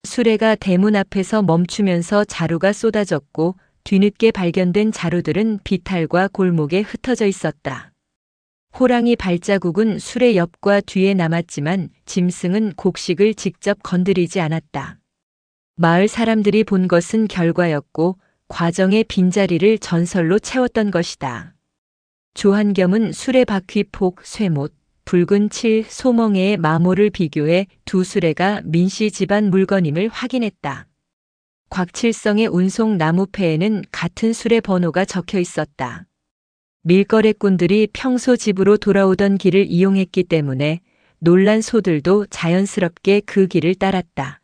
수레가 대문 앞에서 멈추면서 자루가 쏟아졌고 뒤늦게 발견된 자루들은 비탈과 골목에 흩어져 있었다. 호랑이 발자국은 수레 옆과 뒤에 남았지만 짐승은 곡식을 직접 건드리지 않았다. 마을 사람들이 본 것은 결과였고 과정의 빈자리를 전설로 채웠던 것이다. 조한겸은 수레 바퀴 폭, 쇠못, 붉은 칠, 소멍에의 마모를 비교해 두 수레가 민씨 집안 물건임을 확인했다. 곽칠성의 운송 나무패에는 같은 수레 번호가 적혀 있었다. 밀거래꾼들이 평소 집으로 돌아오던 길을 이용했기 때문에 놀란 소들도 자연스럽게 그 길을 따랐다.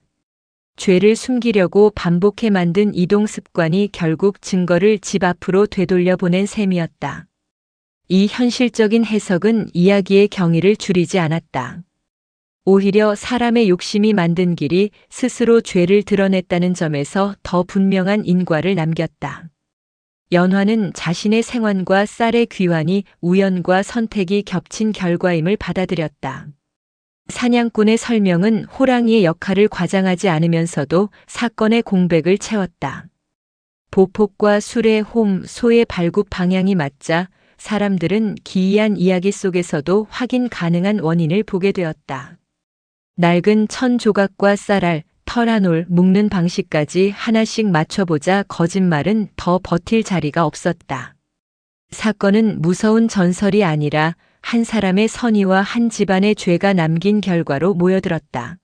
죄를 숨기려고 반복해 만든 이동 습관이 결국 증거를 집 앞으로 되돌려 보낸 셈이었다. 이 현실적인 해석은 이야기의 경위를 줄이지 않았다. 오히려 사람의 욕심이 만든 길이 스스로 죄를 드러냈다는 점에서 더 분명한 인과를 남겼다. 연화는 자신의 생환과 쌀의 귀환이 우연과 선택이 겹친 결과임을 받아들였다. 사냥꾼의 설명은 호랑이의 역할을 과장하지 않으면서도 사건의 공백을 채웠다. 보폭과 수레, 홈, 소의 발굽 방향이 맞자 사람들은 기이한 이야기 속에서도 확인 가능한 원인을 보게 되었다. 낡은 천 조각과 쌀알, 털한올 묶는 방식까지 하나씩 맞춰보자 거짓말은 더 버틸 자리가 없었다. 사건은 무서운 전설이 아니라 한 사람의 선의와 한 집안의 죄가 남긴 결과로 모여들었다.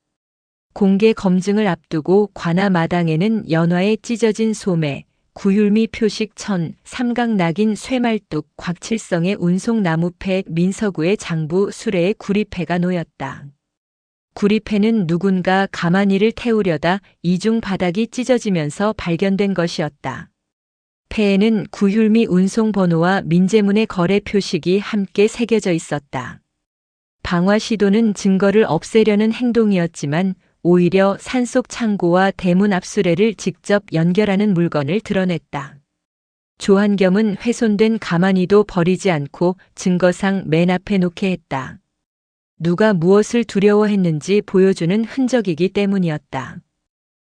공개 검증을 앞두고 관아 마당에는 연화의 찢어진 소매, 구율미 표식 천, 삼각 낙인 쇠말뚝, 곽칠성의 운송나무패, 민서구의 장부 수레의 구리패가 놓였다. 구리패는 누군가 가마니를 태우려다 이중 바닥이 찢어지면서 발견된 것이었다. 패에는 구율미 운송번호와 민재문의 거래 표식이 함께 새겨져 있었다. 방화 시도는 증거를 없애려는 행동이었지만 오히려 산속 창고와 대문 앞수레를 직접 연결하는 물건을 드러냈다. 조한겸은 훼손된 가마니도 버리지 않고 증거상 맨 앞에 놓게 했다. 누가 무엇을 두려워했는지 보여주는 흔적이기 때문이었다.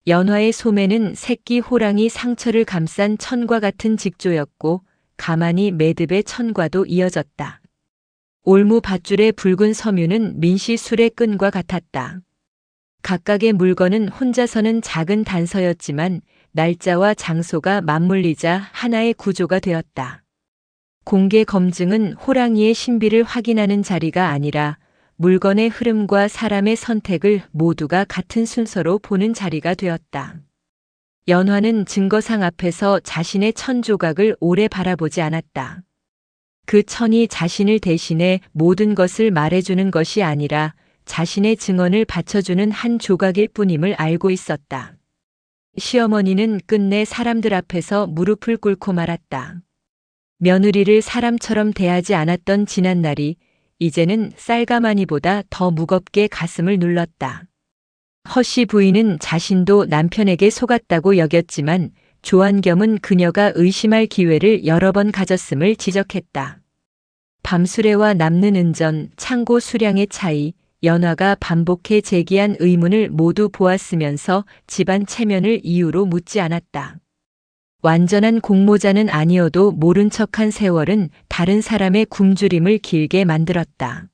연화의 소매는 새끼 호랑이 상처를 감싼 천과 같은 직조였고 가마니 매듭의 천과도 이어졌다. 올무 밧줄의 붉은 섬유는 민씨 술의 끈과 같았다. 각각의 물건은 혼자서는 작은 단서였지만 날짜와 장소가 맞물리자 하나의 구조가 되었다. 공개 검증은 호랑이의 신비를 확인하는 자리가 아니라 물건의 흐름과 사람의 선택을 모두가 같은 순서로 보는 자리가 되었다. 연화는 증거상 앞에서 자신의 천 조각을 오래 바라보지 않았다. 그 천이 자신을 대신해 모든 것을 말해주는 것이 아니라 자신의 증언을 받쳐주는 한 조각일 뿐임을 알고 있었다. 시어머니는 끝내 사람들 앞에서 무릎을 꿇고 말았다. 며느리를 사람처럼 대하지 않았던 지난날이 이제는 쌀가마니보다 더 무겁게 가슴을 눌렀다. 허씨 부인은 자신도 남편에게 속았다고 여겼지만 조한겸은 그녀가 의심할 기회를 여러 번 가졌음을 지적했다. 밤수레와 남는 은전, 창고 수량의 차이, 연화가 반복해 제기한 의문을 모두 보았으면서 집안 체면을 이유로 묻지 않았다. 완전한 공모자는 아니어도 모른 척한 세월은 다른 사람의 굶주림을 길게 만들었다.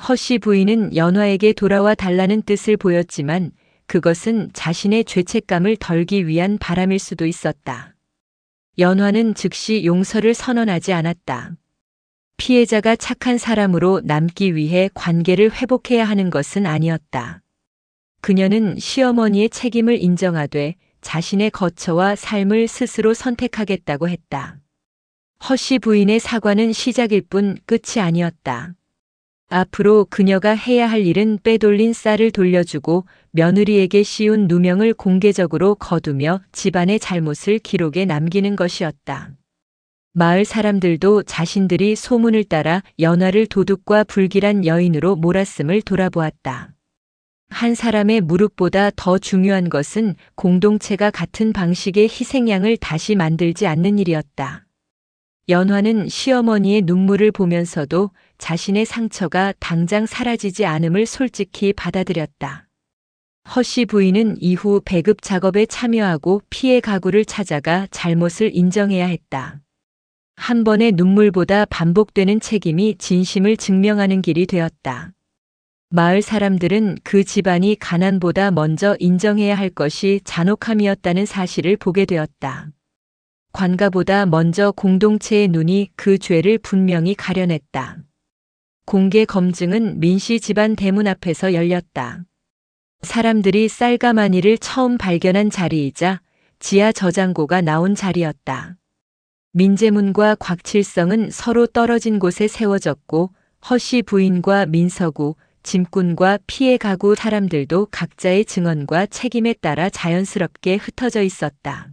허씨 부인은 연화에게 돌아와 달라는 뜻을 보였지만 그것은 자신의 죄책감을 덜기 위한 바람일 수도 있었다. 연화는 즉시 용서를 선언하지 않았다. 피해자가 착한 사람으로 남기 위해 관계를 회복해야 하는 것은 아니었다. 그녀는 시어머니의 책임을 인정하되 자신의 거처와 삶을 스스로 선택하겠다고 했다. 허씨 부인의 사과는 시작일 뿐 끝이 아니었다. 앞으로 그녀가 해야 할 일은 빼돌린 쌀을 돌려주고 며느리에게 씌운 누명을 공개적으로 거두며 집안의 잘못을 기록에 남기는 것이었다. 마을 사람들도 자신들이 소문을 따라 연화를 도둑과 불길한 여인으로 몰았음을 돌아보았다. 한 사람의 무릎보다 더 중요한 것은 공동체가 같은 방식의 희생양을 다시 만들지 않는 일이었다. 연화는 시어머니의 눈물을 보면서도 자신의 상처가 당장 사라지지 않음을 솔직히 받아들였다. 허씨 부인은 이후 배급 작업에 참여하고 피해 가구를 찾아가 잘못을 인정해야 했다. 한 번의 눈물보다 반복되는 책임이 진심을 증명하는 길이 되었다. 마을 사람들은 그 집안이 가난보다 먼저 인정해야 할 것이 잔혹함이었다는 사실을 보게 되었다. 관가보다 먼저 공동체의 눈이 그 죄를 분명히 가려냈다. 공개 검증은 민씨 집안 대문 앞에서 열렸다. 사람들이 쌀가마니를 처음 발견한 자리이자 지하 저장고가 나온 자리였다. 민재문과 곽칠성은 서로 떨어진 곳에 세워졌고 허씨 부인과 민서구, 짐꾼과 피해 가구 사람들도 각자의 증언과 책임에 따라 자연스럽게 흩어져 있었다.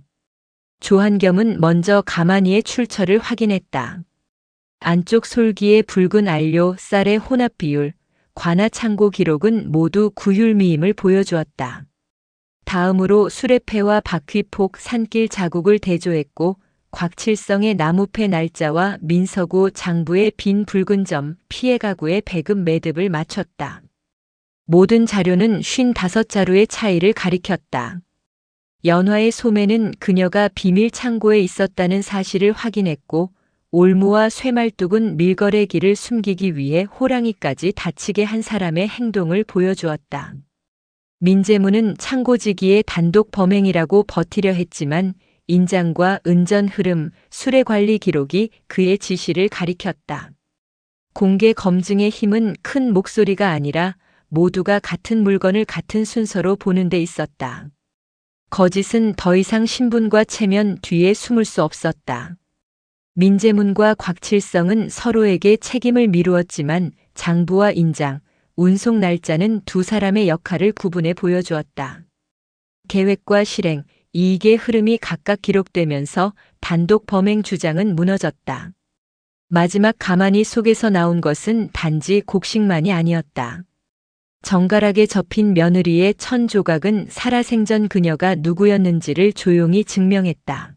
조한겸은 먼저 가마니의 출처를 확인했다. 안쪽 솔기의 붉은 안료, 쌀의 혼합 비율, 관아 창고 기록은 모두 구휼미임을 보여주었다. 다음으로 수레패와 바퀴폭, 산길 자국을 대조했고 곽칠성의 나무패 날짜와 민서구 장부의 빈 붉은 점, 피해 가구의 배급 매듭을 맞췄다. 모든 자료는 55자루의 차이를 가리켰다. 연화의 소매는 그녀가 비밀 창고에 있었다는 사실을 확인했고 올무와 쇠말뚝은 밀거래기를 숨기기 위해 호랑이까지 다치게 한 사람의 행동을 보여주었다. 민재문은 창고지기의 단독 범행이라고 버티려 했지만 인장과 은전 흐름, 수레관리 기록이 그의 지시를 가리켰다. 공개 검증의 힘은 큰 목소리가 아니라 모두가 같은 물건을 같은 순서로 보는 데 있었다. 거짓은 더 이상 신분과 체면 뒤에 숨을 수 없었다. 민재문과 곽칠성은 서로에게 책임을 미루었지만 장부와 인장, 운송 날짜는 두 사람의 역할을 구분해 보여주었다. 계획과 실행, 이익의 흐름이 각각 기록되면서 단독 범행 주장은 무너졌다. 마지막 가마니 속에서 나온 것은 단지 곡식만이 아니었다. 정갈하게 접힌 며느리의 천 조각은 살아생전 그녀가 누구였는지를 조용히 증명했다.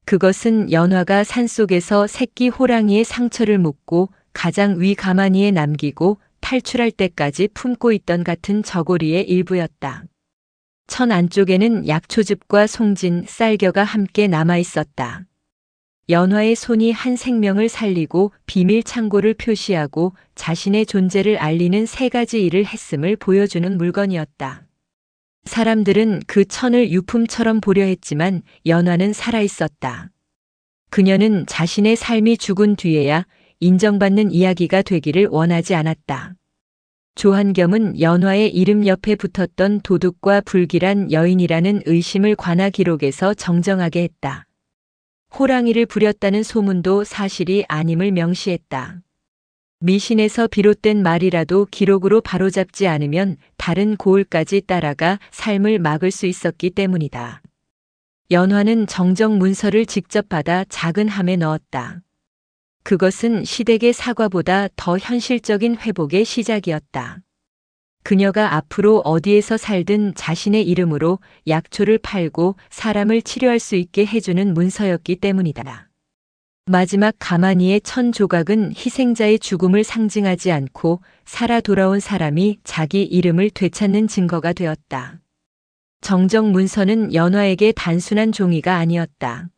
그것은 연화가 산속에서 새끼 호랑이의 상처를 묻고 가장 위 가마니에 남기고 탈출할 때까지 품고 있던 같은 저고리의 일부였다. 천 안쪽에는 약초즙과 송진, 쌀겨가 함께 남아 있었다. 연화의 손이 한 생명을 살리고 비밀 창고를 표시하고 자신의 존재를 알리는 세 가지 일을 했음을 보여주는 물건이었다. 사람들은 그 천을 유품처럼 보려 했지만 연화는 살아있었다. 그녀는 자신의 삶이 죽은 뒤에야 인정받는 이야기가 되기를 원하지 않았다. 조한겸은 연화의 이름 옆에 붙었던 도둑과 불길한 여인이라는 의심을 관아 기록에서 정정하게 했다. 호랑이를 부렸다는 소문도 사실이 아님을 명시했다. 미신에서 비롯된 말이라도 기록으로 바로잡지 않으면 다른 고을까지 따라가 삶을 막을 수 있었기 때문이다. 연화는 정정 문서를 직접 받아 작은 함에 넣었다. 그것은 시댁의 사과보다 더 현실적인 회복의 시작이었다. 그녀가 앞으로 어디에서 살든 자신의 이름으로 약초를 팔고 사람을 치료할 수 있게 해주는 문서였기 때문이다. 마지막 가마니의 1000조각은 희생자의 죽음을 상징하지 않고 살아 돌아온 사람이 자기 이름을 되찾는 증거가 되었다. 정정 문서는 연화에게 단순한 종이가 아니었다.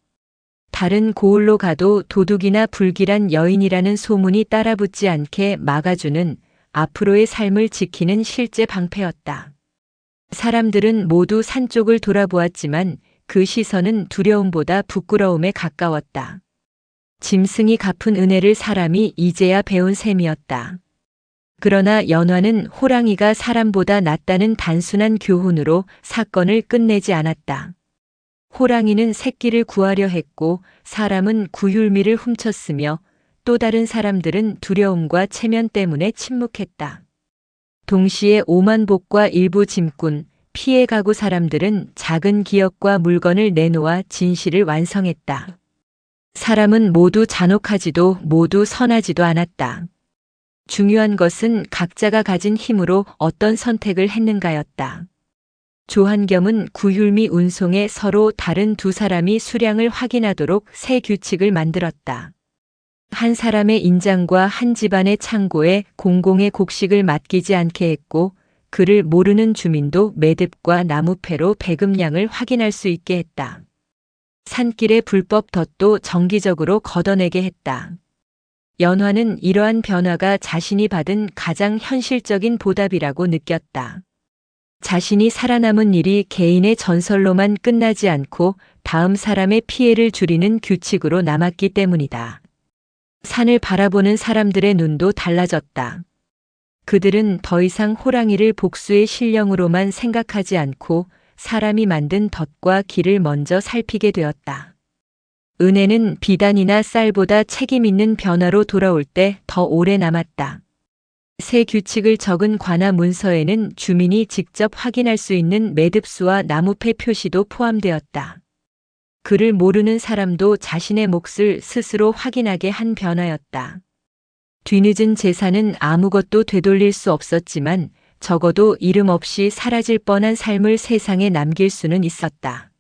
다른 고을로 가도 도둑이나 불길한 여인이라는 소문이 따라붙지 않게 막아주는 앞으로의 삶을 지키는 실제 방패였다. 사람들은 모두 산 쪽을 돌아보았지만 그 시선은 두려움보다 부끄러움에 가까웠다. 짐승이 갚은 은혜를 사람이 이제야 배운 셈이었다. 그러나 연화는 호랑이가 사람보다 낫다는 단순한 교훈으로 사건을 끝내지 않았다. 호랑이는 새끼를 구하려 했고 사람은 구휼미를 훔쳤으며 또 다른 사람들은 두려움과 체면 때문에 침묵했다. 동시에 오만복과 일부 짐꾼, 피해 가구 사람들은 작은 기업과 물건을 내놓아 진실을 완성했다. 사람은 모두 잔혹하지도 모두 선하지도 않았다. 중요한 것은 각자가 가진 힘으로 어떤 선택을 했는가였다. 조한겸은 구휼미 운송에 서로 다른 두 사람이 수량을 확인하도록 새 규칙을 만들었다. 한 사람의 인장과 한 집안의 창고에 공공의 곡식을 맡기지 않게 했고 그를 모르는 주민도 매듭과 나무패로 배급량을 확인할 수 있게 했다. 산길의 불법 덫도 정기적으로 걷어내게 했다. 연화는 이러한 변화가 자신이 받은 가장 현실적인 보답이라고 느꼈다. 자신이 살아남은 일이 개인의 전설로만 끝나지 않고 다음 사람의 피해를 줄이는 규칙으로 남았기 때문이다. 산을 바라보는 사람들의 눈도 달라졌다. 그들은 더 이상 호랑이를 복수의 신령으로만 생각하지 않고 사람이 만든 덫과 길을 먼저 살피게 되었다. 은혜는 비단이나 쌀보다 책임 있는 변화로 돌아올 때 더 오래 남았다. 새 규칙을 적은 관하 문서에는 주민이 직접 확인할 수 있는 매듭수와 나무패 표시도 포함되었다. 그를 모르는 사람도 자신의 몫을 스스로 확인하게 한 변화였다. 뒤늦은 제사는 아무것도 되돌릴 수 없었지만 적어도 이름 없이 사라질 뻔한 삶을 세상에 남길 수는 있었다.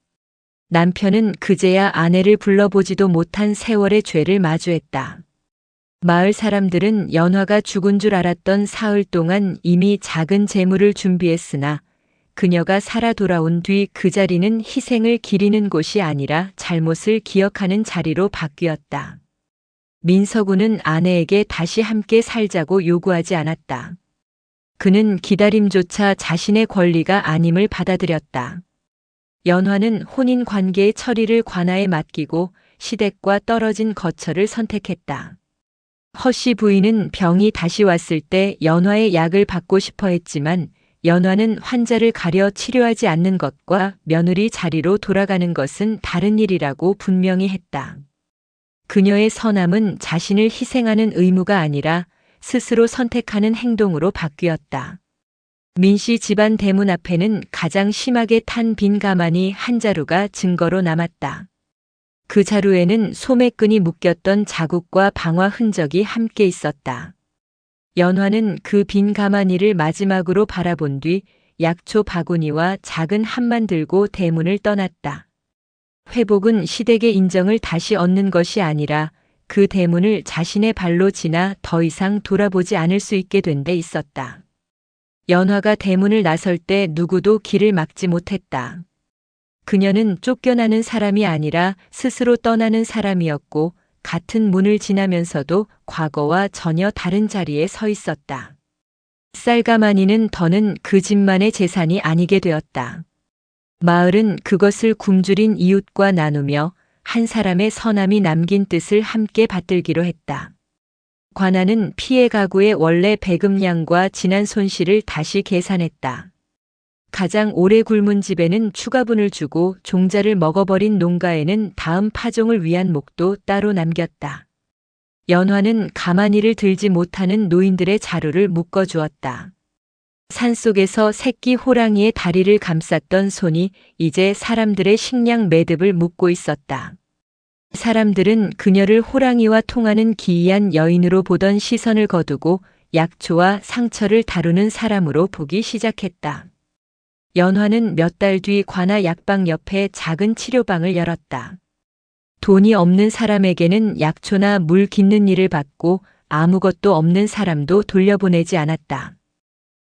남편은 그제야 아내를 불러보지도 못한 세월의 죄를 마주했다. 마을 사람들은 연화가 죽은 줄 알았던 사흘 동안 이미 작은 제물을 준비했으나 그녀가 살아 돌아온 뒤 그 자리는 희생을 기리는 곳이 아니라 잘못을 기억하는 자리로 바뀌었다. 민서군은 아내에게 다시 함께 살자고 요구하지 않았다. 그는 기다림조차 자신의 권리가 아님을 받아들였다. 연화는 혼인 관계의 처리를 관아에 맡기고 시댁과 떨어진 거처를 선택했다. 허씨 부인은 병이 다시 왔을 때 연화의 약을 받고 싶어 했지만 연화는 환자를 가려 치료하지 않는 것과 며느리 자리로 돌아가는 것은 다른 일이라고 분명히 했다. 그녀의 선함은 자신을 희생하는 의무가 아니라 스스로 선택하는 행동으로 바뀌었다. 민씨 집안 대문 앞에는 가장 심하게 탄 빈 가마니 한 자루가 증거로 남았다. 그 자루에는 소매끈이 묶였던 자국과 방화 흔적이 함께 있었다. 연화는 그 빈 가마니를 마지막으로 바라본 뒤 약초 바구니와 작은 함만 들고 대문을 떠났다. 회복은 시댁의 인정을 다시 얻는 것이 아니라 그 대문을 자신의 발로 지나 더 이상 돌아보지 않을 수 있게 된 데 있었다. 연화가 대문을 나설 때 누구도 길을 막지 못했다. 그녀는 쫓겨나는 사람이 아니라 스스로 떠나는 사람이었고 같은 문을 지나면서도 과거와 전혀 다른 자리에 서 있었다. 쌀가마니는 더는 그 집만의 재산이 아니게 되었다. 마을은 그것을 굶주린 이웃과 나누며 한 사람의 선함이 남긴 뜻을 함께 받들기로 했다. 관아는 피해 가구의 원래 배급량과 지난 손실을 다시 계산했다. 가장 오래 굶은 집에는 추가분을 주고 종자를 먹어버린 농가에는 다음 파종을 위한 목도 따로 남겼다. 연화는 가마니를 들지 못하는 노인들의 자루를 묶어주었다. 산속에서 새끼 호랑이의 다리를 감쌌던 손이 이제 사람들의 식량 매듭을 묶고 있었다. 사람들은 그녀를 호랑이와 통하는 기이한 여인으로 보던 시선을 거두고 약초와 상처를 다루는 사람으로 보기 시작했다. 연화는 몇 달 뒤 관아 약방 옆에 작은 치료방을 열었다. 돈이 없는 사람에게는 약초나 물 깃는 일을 받고 아무것도 없는 사람도 돌려보내지 않았다.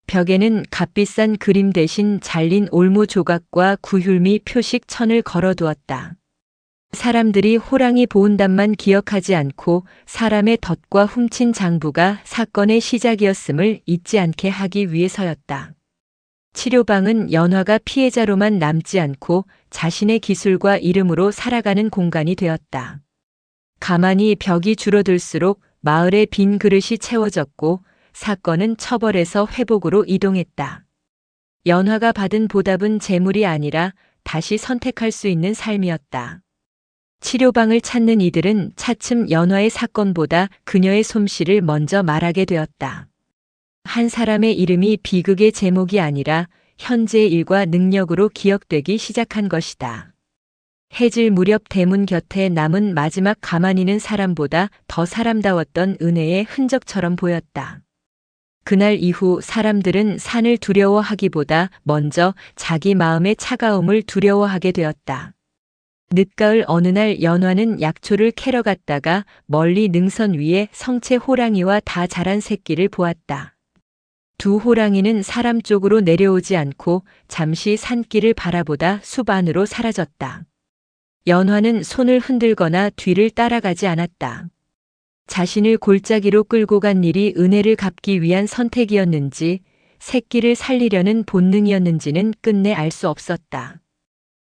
벽에는 값비싼 그림 대신 잘린 올무 조각과 구휼미 표식 천을 걸어두었다. 사람들이 호랑이 보온단만 기억하지 않고 사람의 덫과 훔친 장부가 사건의 시작이었음을 잊지 않게 하기 위해서였다. 치료방은 연화가 피해자로만 남지 않고 자신의 기술과 이름으로 살아가는 공간이 되었다. 가만히 벽이 줄어들수록 마을의 빈 그릇이 채워졌고 사건은 처벌에서 회복으로 이동했다. 연화가 받은 보답은 재물이 아니라 다시 선택할 수 있는 삶이었다. 치료방을 찾는 이들은 차츰 연화의 사건보다 그녀의 솜씨를 먼저 말하게 되었다. 한 사람의 이름이 비극의 제목이 아니라 현재의 일과 능력으로 기억되기 시작한 것이다. 해질 무렵 대문 곁에 남은 마지막 가만히는 사람보다 더 사람다웠던 은혜의 흔적처럼 보였다. 그날 이후 사람들은 산을 두려워하기보다 먼저 자기 마음의 차가움을 두려워하게 되었다. 늦가을 어느 날 연화는 약초를 캐러 갔다가 멀리 능선 위에 성체 호랑이와 다 자란 새끼를 보았다. 두 호랑이는 사람 쪽으로 내려오지 않고 잠시 산길을 바라보다 숲 안으로 사라졌다. 연화는 손을 흔들거나 뒤를 따라가지 않았다. 자신을 골짜기로 끌고 간 일이 은혜를 갚기 위한 선택이었는지 새끼를 살리려는 본능이었는지는 끝내 알 수 없었다.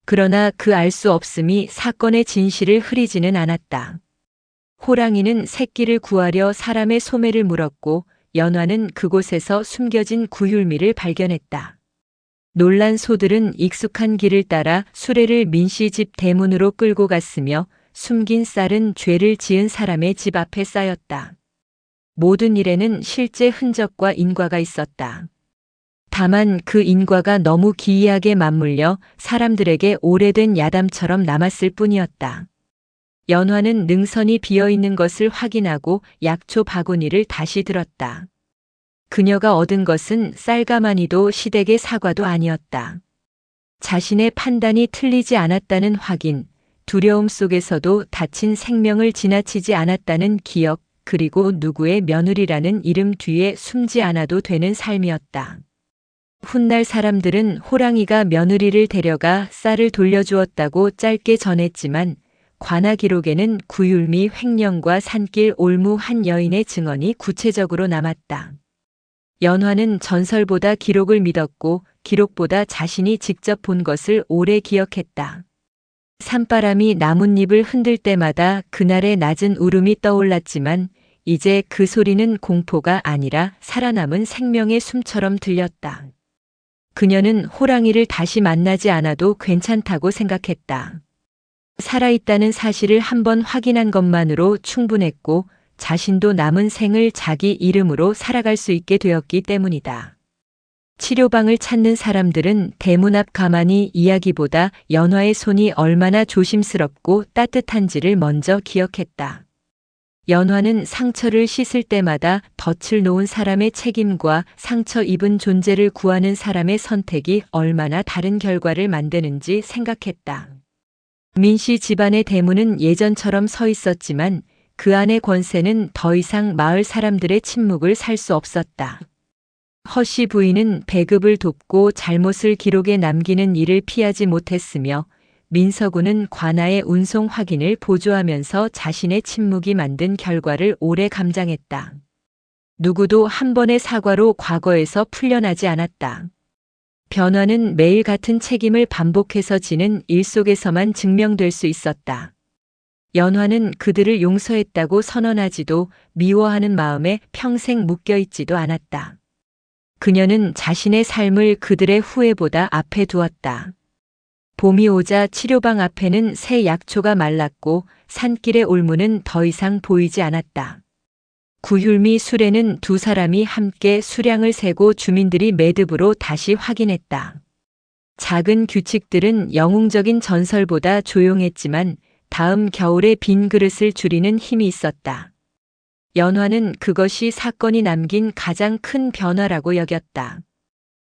그러나 그 알 수 없음이 사건의 진실을 흐리지는 않았다. 호랑이는 새끼를 구하려 사람의 소매를 물었고 연화는 그곳에서 숨겨진 구휼미를 발견했다. 놀란 소들은 익숙한 길을 따라 수레를 민씨 집 대문으로 끌고 갔으며 숨긴 쌀은 죄를 지은 사람의 집 앞에 쌓였다. 모든 일에는 실제 흔적과 인과가 있었다. 다만 그 인과가 너무 기이하게 맞물려 사람들에게 오래된 야담처럼 남았을 뿐이었다. 연화는 능선이 비어있는 것을 확인하고 약초 바구니를 다시 들었다. 그녀가 얻은 것은 쌀가마니도 시댁의 사과도 아니었다. 자신의 판단이 틀리지 않았다는 확인, 두려움 속에서도 다친 생명을 지나치지 않았다는 기억, 그리고 누구의 며느리라는 이름 뒤에 숨지 않아도 되는 삶이었다. 훗날 사람들은 호랑이가 며느리를 데려가 쌀을 돌려주었다고 짧게 전했지만 관아 기록에는 구휼미 횡령과 산길 올무 한 여인의 증언이 구체적으로 남았다. 연화는 전설보다 기록을 믿었고 기록보다 자신이 직접 본 것을 오래 기억했다. 산바람이 나뭇잎을 흔들 때마다 그날의 낮은 울음이 떠올랐지만 이제 그 소리는 공포가 아니라 살아남은 생명의 숨처럼 들렸다. 그녀는 호랑이를 다시 만나지 않아도 괜찮다고 생각했다. 살아있다는 사실을 한번 확인한 것만으로 충분했고 자신도 남은 생을 자기 이름으로 살아갈 수 있게 되었기 때문이다. 치료방을 찾는 사람들은 대문 앞 가만히 이야기보다 연화의 손이 얼마나 조심스럽고 따뜻한지를 먼저 기억했다. 연화는 상처를 씻을 때마다 덫을 놓은 사람의 책임과 상처 입은 존재를 구하는 사람의 선택이 얼마나 다른 결과를 만드는지 생각했다. 민씨 집안의 대문은 예전처럼 서 있었지만 그 안의 권세는 더 이상 마을 사람들의 침묵을 살 수 없었다. 허씨 부인은 배급을 돕고 잘못을 기록에 남기는 일을 피하지 못했으며 민서군은 관아의 운송 확인을 보조하면서 자신의 침묵이 만든 결과를 오래 감장했다. 누구도 한 번의 사과로 과거에서 풀려나지 않았다. 변화는 매일 같은 책임을 반복해서 지는 일 속에서만 증명될 수 있었다. 연화는 그들을 용서했다고 선언하지도 미워하는 마음에 평생 묶여있지도 않았다. 그녀는 자신의 삶을 그들의 후회보다 앞에 두었다. 봄이 오자 치료방 앞에는 새 약초가 말랐고 산길의 올무는 더 이상 보이지 않았다. 구휼미 수레는 두 사람이 함께 수량을 세고 주민들이 매듭으로 다시 확인했다. 작은 규칙들은 영웅적인 전설보다 조용했지만 다음 겨울의 빈 그릇을 줄이는 힘이 있었다. 연화는 그것이 사건이 남긴 가장 큰 변화라고 여겼다.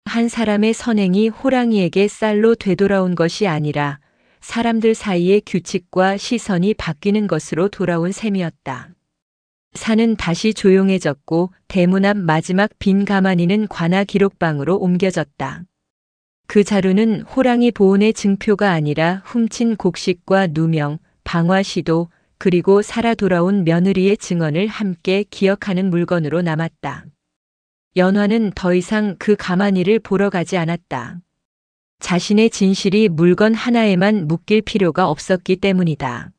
한 사람의 선행이 호랑이에게 쌀로 되돌아온 것이 아니라 사람들 사이의 규칙과 시선이 바뀌는 것으로 돌아온 셈이었다. 산은 다시 조용해졌고 대문 앞 마지막 빈 가마니는 관아 기록방으로 옮겨졌다. 그 자루는 호랑이 보온의 증표가 아니라 훔친 곡식과 누명, 방화 시도, 그리고 살아 돌아온 며느리의 증언을 함께 기억하는 물건으로 남았다. 연화는 더 이상 그 가마니를 보러 가지 않았다. 자신의 진실이 물건 하나에만 묶일 필요가 없었기 때문이다.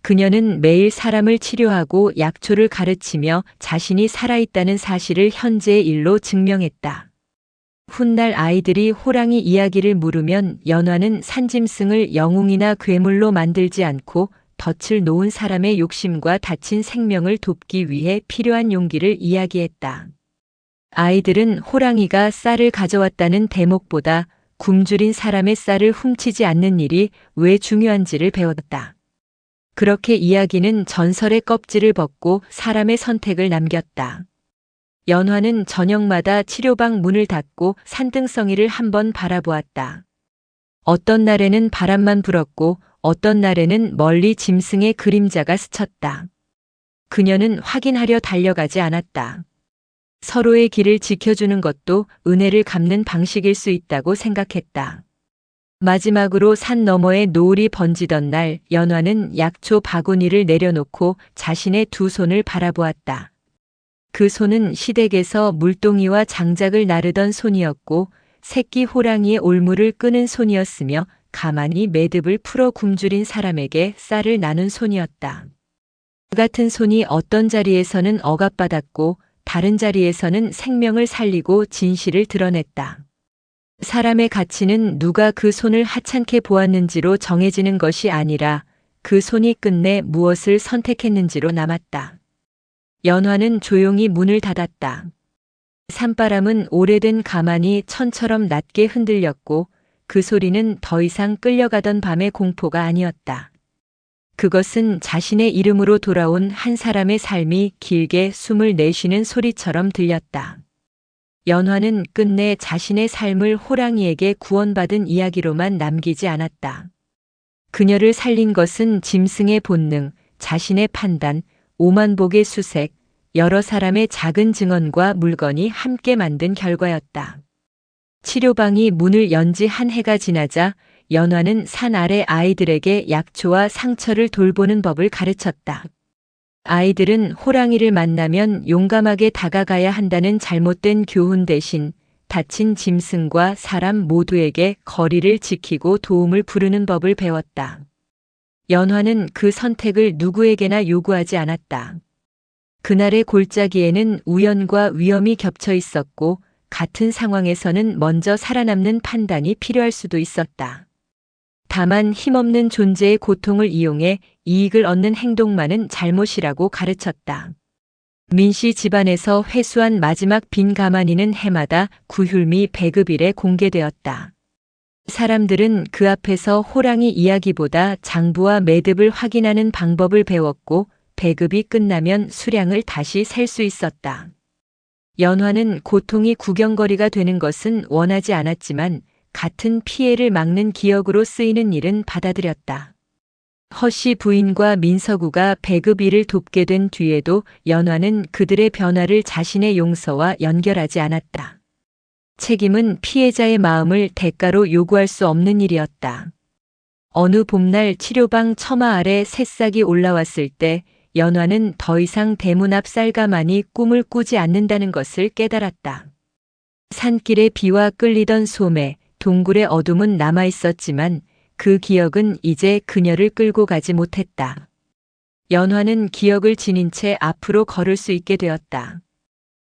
그녀는 매일 사람을 치료하고 약초를 가르치며 자신이 살아있다는 사실을 현재의 일로 증명했다. 훗날 아이들이 호랑이 이야기를 물으면 연화는 산짐승을 영웅이나 괴물로 만들지 않고 덫을 놓은 사람의 욕심과 다친 생명을 돕기 위해 필요한 용기를 이야기했다. 아이들은 호랑이가 쌀을 가져왔다는 대목보다 굶주린 사람의 쌀을 훔치지 않는 일이 왜 중요한지를 배웠다. 그렇게 이야기는 전설의 껍질을 벗고 사람의 선택을 남겼다. 연화는 저녁마다 치료방 문을 닫고 산등성이를 한번 바라보았다. 어떤 날에는 바람만 불었고 어떤 날에는 멀리 짐승의 그림자가 스쳤다. 그녀는 확인하려 달려가지 않았다. 서로의 길을 지켜주는 것도 은혜를 갚는 방식일 수 있다고 생각했다. 마지막으로 산 너머에 노을이 번지던 날 연화는 약초 바구니를 내려놓고 자신의 두 손을 바라보았다. 그 손은 시댁에서 물동이와 장작을 나르던 손이었고 새끼 호랑이의 올무를 끄는 손이었으며 가만히 매듭을 풀어 굶주린 사람에게 쌀을 나눈 손이었다. 그 같은 손이 어떤 자리에서는 억압받았고 다른 자리에서는 생명을 살리고 진실을 드러냈다. 사람의 가치는 누가 그 손을 하찮게 보았는지로 정해지는 것이 아니라 그 손이 끝내 무엇을 선택했는지로 남았다. 연화는 조용히 문을 닫았다. 산바람은 오래된 가만히 천처럼 낮게 흔들렸고 그 소리는 더 이상 끌려가던 밤의 공포가 아니었다. 그것은 자신의 이름으로 돌아온 한 사람의 삶이 길게 숨을 내쉬는 소리처럼 들렸다. 연화는 끝내 자신의 삶을 호랑이에게 구원받은 이야기로만 남기지 않았다. 그녀를 살린 것은 짐승의 본능, 자신의 판단, 오만복의 수색, 여러 사람의 작은 증언과 물건이 함께 만든 결과였다. 치료방이 문을 연 지 한 해가 지나자 연화는 산 아래 아이들에게 약초와 상처를 돌보는 법을 가르쳤다. 아이들은 호랑이를 만나면 용감하게 다가가야 한다는 잘못된 교훈 대신 다친 짐승과 사람 모두에게 거리를 지키고 도움을 부르는 법을 배웠다. 연화는 그 선택을 누구에게나 요구하지 않았다. 그날의 골짜기에는 우연과 위험이 겹쳐 있었고 같은 상황에서는 먼저 살아남는 판단이 필요할 수도 있었다. 다만 힘없는 존재의 고통을 이용해 이익을 얻는 행동만은 잘못이라고 가르쳤다. 민씨 집안에서 회수한 마지막 빈 가마니는 해마다 구휼미 배급일에 공개되었다. 사람들은 그 앞에서 호랑이 이야기보다 장부와 매듭을 확인하는 방법을 배웠고 배급이 끝나면 수량을 다시 셀 수 있었다. 연화는 고통이 구경거리가 되는 것은 원하지 않았지만 같은 피해를 막는 기억으로 쓰이는 일은 받아들였다. 허씨 부인과 민서구가 배급 일을 돕게 된 뒤에도 연화는 그들의 변화를 자신의 용서와 연결하지 않았다. 책임은 피해자의 마음을 대가로 요구할 수 없는 일이었다. 어느 봄날 치료방 처마 아래 새싹이 올라왔을 때 연화는 더 이상 대문 앞 쌀가마니 꿈을 꾸지 않는다는 것을 깨달았다. 산길의 비와 끌리던 소매, 동굴의 어둠은 남아 있었지만 그 기억은 이제 그녀를 끌고 가지 못했다. 연화는 기억을 지닌 채 앞으로 걸을 수 있게 되었다.